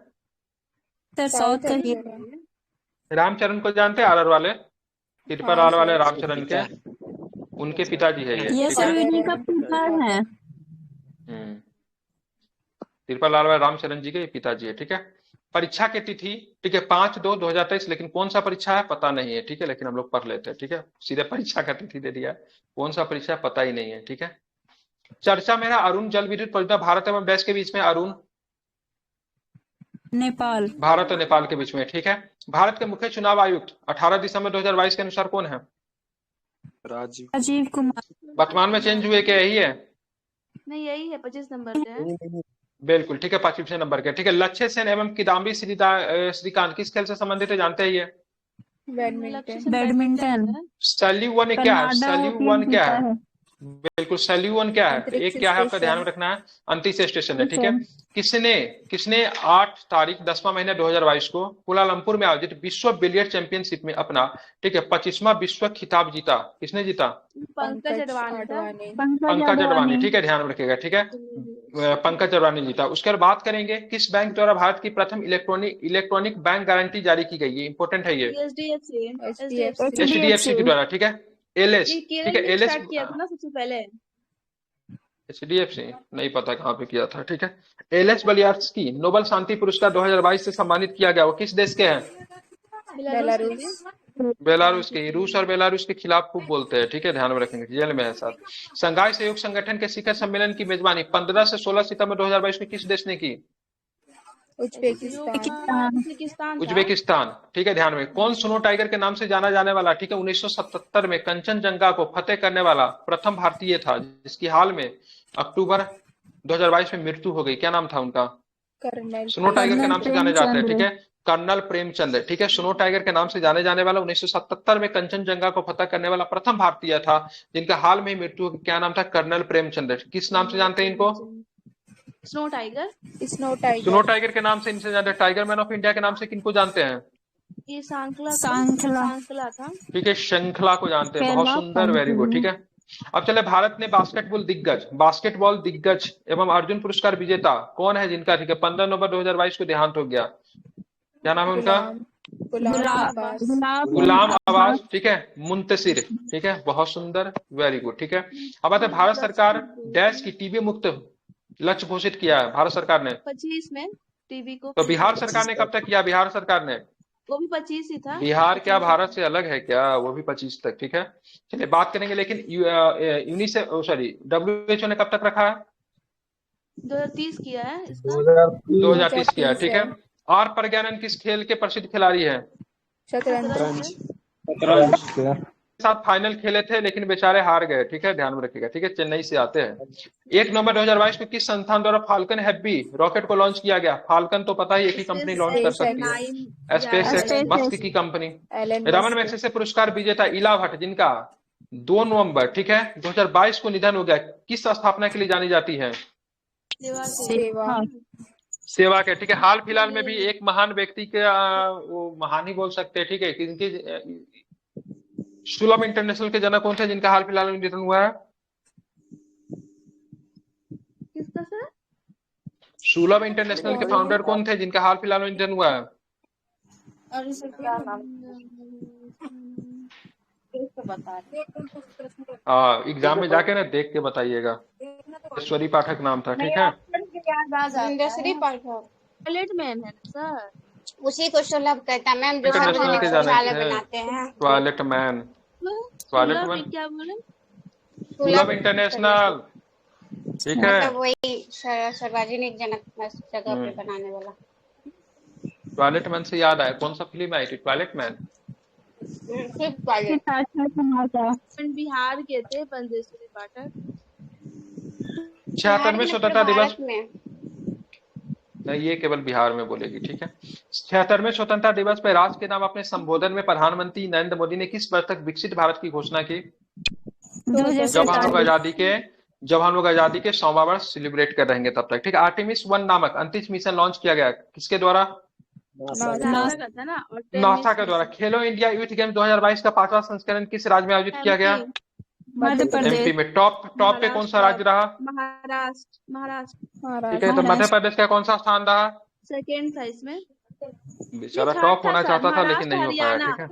रामचरण को जानते हैं? RR वाले, तिरपल आर वाले रामचरण के, उनके पिताजी है ये सर इन्हीं का पिता है। तिरपल लाल वाले रामचरण जी के पिताजी है, ठीक है। परीक्षा की तिथि, ठीक है, 5/2/2023, लेकिन कौन सा परीक्षा है पता नहीं है, ठीक है, लेकिन हम लोग पढ़ लेते हैं, ठीक है। सीधे परीक्षा का तिथि दे दिया, कौन सा परीक्षा पता ही नहीं है, ठीक है। चर्चा में अरुण जल विद्युत परियोजना भारत एवं देश के बीच में, अरुण नेपाल, भारत और नेपाल के बीच में, ठीक है। भारत के मुख्य चुनाव आयुक्त 18 दिसंबर 2022 के अनुसार कौन है? राजीव कुमार। वर्तमान में चेंज हुए क्या? यही है? नहीं यही है, 25 नंबर पे है। बिल्कुल, ठीक है, 25वें नंबर के, ठीक है। लक्ष्य सेन एवं किदाम्बी श्रीकांत किस खेल से संबंधित है? जानते हैं ये? बैडमिंटन। सल्यूवन क्या है? सल्यूवन क्या है? बिल्कुल, सल्यूवन क्या है? एक क्या है आपका ध्यान में रखना है, अंतरिक्ष स्टेशन है, ठीक है। किसने 8 तारीख 10वां महीना 2022 को कुलालंपुर में आयोजित विश्व बिलियर्ड चैंपियनशिप में अपना, ठीक है, 25वां विश्व खिताब जीता? किसने जीता? पंकज अडवाणी। पंकज अडवाणी, ठीक है, ध्यान में रखिएगा, ठीक है। पंकज अडवाणी जीता। उसके बाद बात करेंगे किस बैंक द्वारा भारत की प्रथम इलेक्ट्रॉनिक बैंक गारंटी जारी की गई? ये इंपॉर्टेंट है, ये HDFC के द्वारा, ठीक है। LS, ठीक है, LS किया था ना सबसे पहले। HDFC नहीं पता कहाँ पे किया था, ठीक है। LS बलियार्स्की नोबेल शांति पुरस्कार 2022 से सम्मानित किया गया, वो किस देश के हैं? बेलारूस के। रूस और बेलारूस के खिलाफ खूब बोलते हैं, ठीक है, ध्यान में रखेंगे, जेल में है साथ। संघाई सहयोग संगठन के शिखर सम्मेलन की मेजबानी 15 से 16 सितंबर 2022 में किस देश ने की? उज्बेकिस्तान, ठीक है, ध्यान में। कौन स्नो टाइगर के नाम से जाना जाने वाला, ठीक है, 1977 में कंचनजंगा को फतेह करने वाला प्रथम भारतीय था, जिसकी हाल में अक्टूबर 2022 में मृत्यु हो गई? क्या नाम था उनका? स्नो टाइगर के नाम से जाने जाते हैं, ठीक है, कर्नल प्रेमचंद, ठीक है। स्नो टाइगर के नाम से जाने जाने वाला 1977 में कंचनजंगा को फतह करने वाला प्रथम भारतीय था, जिनका हाल में मृत्यु, क्या नाम था? कर्नल प्रेमचंद। किस नाम से जानते हैं इनको? स्नो टाइगर के नाम से इनसे जानते हैं। टाइगर मैन ऑफ इंडिया के नाम से किनको जानते हैं? ये सांखला था, ठीक है, श्रृंखला को जानते हैं, बहुत सुंदर, वेरी गुड, ठीक है। अब चले, भारत ने बास्केटबॉल दिग्गज एवं अर्जुन पुरस्कार विजेता कौन है जिनका, ठीक है, 15 नवंबर 2022 को देहांत हो गया? क्या नाम है उनका? गुलाम अब्बास, ठीक है, मुंतशिर, ठीक है, बहुत सुंदर, वेरी गुड, ठीक है। अब आते भारत सरकार डैश की टीबी मुक्त लक्ष्य घोषित किया है भारत सरकार ने? 25 में टीबी को। तो बिहार सरकार ने कब तक किया? बिहार सरकार ने, वो भी 25 ही था। बिहार क्या भारत से अलग है क्या? वो भी 25 तक, ठीक है। चलिए बात करेंगे, लेकिन WHO ने कब तक रखा है? 2030 किया है इसका। 2030 किया है, ठीक है। आर प्रज्ञानन किस खेल के प्रसिद्ध खिलाड़ी है? साथ फाइनल खेले थे, लेकिन बेचारे हार गए, ठीक है, ध्यान में रखिएगा, ठीक है। चेन्नई से आते हैं। 1 नवंबर 2022 को किस संस्थान द्वारा फाल्कन हैवी रॉकेट को लॉन्च किया गया? फाल्कन तो पता ही एक ही कंपनी लॉन्च कर सकती है, स्पेसएक्स, मस्क की कंपनी। रमन मैग्सेसे पुरस्कार विजेता इला भट्ट, जिनका 2 नवंबर, ठीक है, 2022 को निधन हो गया, किस स्थापना के लिए जानी जाती है? सेवा के, ठीक है। हाल फिलहाल में भी एक महान व्यक्ति के, वो महान ही बोल सकते हैं, ठीक है, सुलभ इंटरनेशनल के जनक कौन थे जिनका हाल फिलहाल में निधन हुआ है? किसका सर? सुलभ इंटरनेशनल के फाउंडर कौन थे जिनका हाल फिलहाल में निधन हुआ है? अरे सर क्या नाम? एग्जाम में जाके ना देख के बताइएगा। ईश्वरी पाठक नाम था, ठीक है। याद आ जाता इंडस्ट्री है। पार्क है, टॉयलेट मैन है ना सर? उसी को सुलभ कहता है मैम, जो इंटरनेशनल सार्वजनिक के जाने शौचालय थे बनाते हैं। टॉयलेट मैन, टॉयलेट सुलभ मैन, क्या बोले? सुलभ इंटरनेशनल, ठीक है। मतलब वही सार्वजनिक जनक जगह पे बनाने वाला। टॉयलेट मैन से याद आया, कौन सा फिल्म आई थी टॉयलेट मैन? सिर्फ टॉयलेट। बिहार के थे पंजेश्वरी पाठक। 76वें स्वतंत्रता दिवस, भारत में नहीं ये केवल बिहार में बोलेगी, ठीक है। 76वें स्वतंत्रता दिवस पर राष्ट्र के नाम अपने संबोधन में प्रधानमंत्री नरेंद्र मोदी ने किस वर्ष तक विकसित भारत की घोषणा की? जब हम लोग आजादी के 100वां वर्ष सेलिब्रेट कर रहेंगे तब तक, ठीक है। आर्टेमिस 1 नामक अंतरिक्ष मिशन लॉन्च किया गया, किसके द्वारा? नासा के द्वारा। खेलो इंडिया यूथ गेम 2022 का 5वां संस्करण किस राज्य में आयोजित किया गया? एमपी में। टॉप पे कौन सा राज्य रहा? महाराष्ट्र। ठीक है, तो मध्य प्रदेश का कौन सा स्थान रहा? सेकेंड था इसमें। बेचारा टॉप होना चाहता था लेकिन नहीं हो पाया, ठीक है।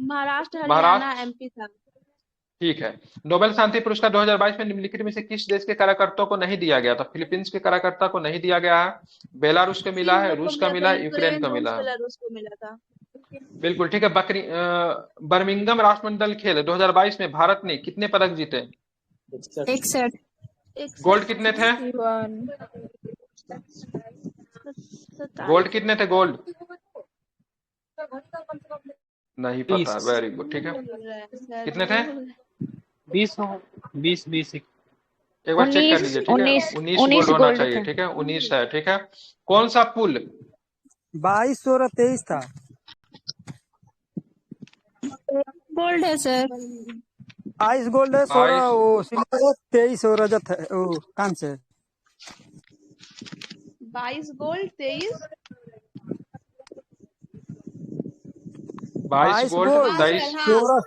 महाराष्ट्र, हरियाणा, एमपी था। ठीक है। नोबेल शांति पुरस्कार 2022 में निम्नलिखित में से किस देश के कार्यकर्ता को नहीं दिया गया था? फिलीपींस के कार्यकर्ता को नहीं दिया गया है, बेलारूस को मिला है, रूस का मिला है, यूक्रेन को मिला है। बेलारूस को मिला था। बिल्कुल ठीक है। बर्मिंघम राष्ट्रमंडल खेल 2022 में भारत ने कितने पदक जीते? 61। गोल्ड कितने थे? गोल्ड कितने थे? गोल्ड नहीं पता, वेरी गुड, ठीक है। कितने थे? 20 एक बार चेक कर लीजिए, ठीक है। 19 गोल्ड होना चाहिए, ठीक है। 19 है, ठीक है। कौन सा पुल? 22, 16, 23 था। गोल्ड है सर। 22 गोल्ड है, 16 वो सिल्वर है, 23 और रजत है, वो कांस्य है। 22 गोल्ड, 23 22 गोल्ड, 23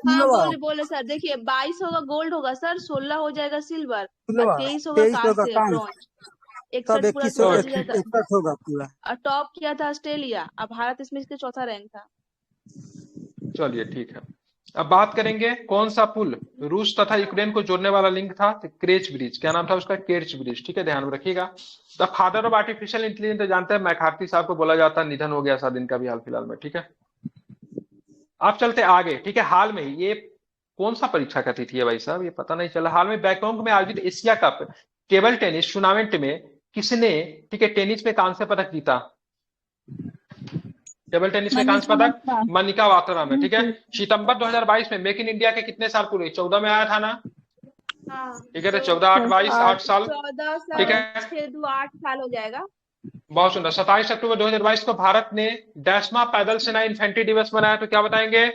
गोल्ड बोले सर। देखिए 22 होगा गोल्ड होगा सर, 16 हो जाएगा सिल्वर, 23 होगा कांस्य, ब्रॉन्ज, 61 होगा पूरा। और टॉप किया था ऑस्ट्रेलिया, अब भारत इसमें इसके चौथा रैंक था। चलिए ठीक है। अब बात करेंगे कौन सा पुल रूस तथा यूक्रेन को जोड़ने वाला लिंक था? Kerch bridge. क्या नाम था उसका? केर्च ब्रिज, ठीक है। ध्यान में रखिएगा। The father of artificial intelligence तो जानते हैं, मैकार्थी साहब को बोला जाता है, निधन हो गया शायद इनका भी हाल फिलहाल में, ठीक है। आप चलते आगे, ठीक है। हाल में ये कौन सा परीक्षा का तिथि है भाई साहब, ये पता नहीं चला। हाल में बैंकॉक में आयोजित Asia cup table tennis tournament में किसने, ठीक है, टेनिस में कांस्य पदक जीता? टेबल टेनिस में कांस्य पदक मनिका बात्रा में, ठीक है। सितंबर 2022 में मेक इन इंडिया के कितने साल पूरे? 14 में आया था ना, ठीक है। तो 14, 8, 22, 8 साल, 14 साल, ठीक है। 6, 2, 8 साल हो जाएगा। बहुत सुंदर। 27 अक्टूबर 2022 को भारत ने 10वां पैदल सेना इन्फेंट्री दिवस मनाया, तो क्या बताएंगे?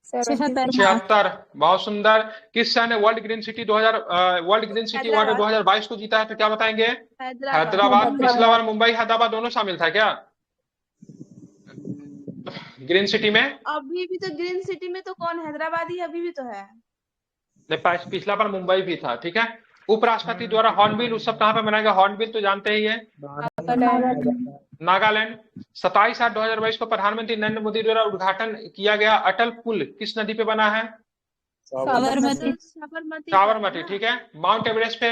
76। बहुत सुंदर। किस शहर ने वर्ल्ड ग्रीन सिटी अवार्ड 2022 को जीता है, तो क्या बताएंगे? हैदराबाद। पिछला बार मुंबई हैदराबाद दोनों शामिल था क्या ग्रीन सिटी में? अभी भी तो ग्रीन सिटी में तो कौन, हैदराबाद ही अभी भी तो है। पिछला बार मुंबई भी था, ठीक है। उपराष्ट्रपति द्वारा हॉर्नबिल उत्सव कहाँ पे मनाएगा? हॉर्नबिल तो जानते ही है, नागालैंड। 27 आठ 2022 को प्रधानमंत्री नरेंद्र मोदी द्वारा उद्घाटन किया गया अटल पुल किस नदी पे बना है? साबरमती, ठीक है। माउंट एवरेस्ट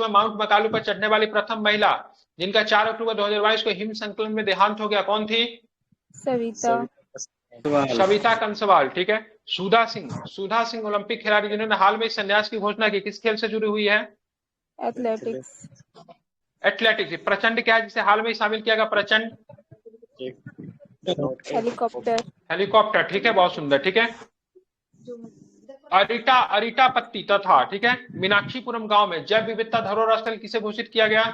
व माउंट मकालू पर चढ़ने वाली प्रथम महिला जिनका 4 अक्टूबर 2022 को हिम संकलन में देहांत हो गया, कौन थी? सविता कंसवाल, ठीक है। सुधा सिंह ओलंपिक खिलाड़ी जिन्होंने हाल में संन्यास की घोषणा की, किस खेल से जुड़ी हुई है? एथलेटिक्स। प्रचंड क्या है जिसे हाल में शामिल किया गया? प्रचंड हेलीकॉप्टर, ठीक है। बहुत सुंदर, ठीक है। अरिटा पत्ती तथा, ठीक है, मीनाक्षीपुरम गांव में जैव विविधता धरोहर स्थल किसे घोषित किया गया?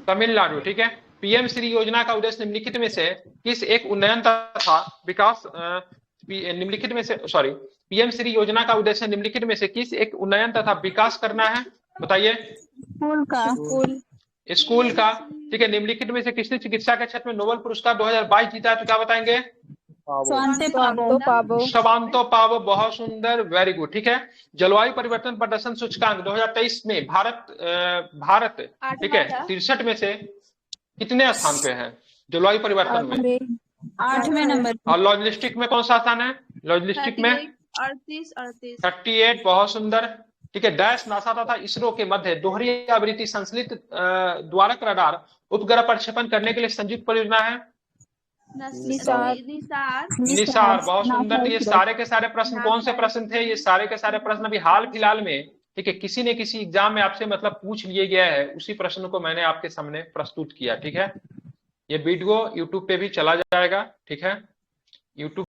तमिलनाडु, ठीक है। पीएम श्री योजना का उद्देश्य निम्नलिखित में से किस एक उन्नयन तथा विकास पीएम श्री योजना का उद्देश्य निम्नलिखित में से किस एक उन्नयन तथा विकास करना है? बताइए। स्कूल का, ठीक है। निम्नलिखित में से किसने चिकित्सा के क्षेत्र में नोबेल पुरस्कार 2022 जीता है, तो क्या बताएंगे? स्वांते पावो। स्वांतो पावो, बहुत सुंदर, वेरी गुड। ठीक है, जलवायु परिवर्तन प्रदर्शन सूचकांक 2023 में भारत ठीक है 63 में से कितने स्थान पे है जलवायु परिवर्तन में? 8वें नंबर। और लॉजिस्टिक में कौन सा स्थान है? लॉजिस्टिक में 38, बहुत सुंदर। ठीक है, डैश नासा तथा इसरो के मध्य दोहरी आवृत्ति संश्लित द्वारक रडार उपग्रह प्रक्षेपण करने के लिए संयुक्त परियोजना है निसार, बहुत सुंदर। तो ये सारे के सारे प्रश्न कौन से प्रश्न थे? ये सारे के सारे प्रश्न अभी हाल फिलहाल में ठीक है किसी न किसी एग्जाम में आपसे मतलब पूछ लिए गया है, उसी प्रश्न को मैंने आपके सामने प्रस्तुत किया। ठीक है, ये वीडियो यूट्यूब पे भी चला जाएगा। ठीक है, यूट्यूब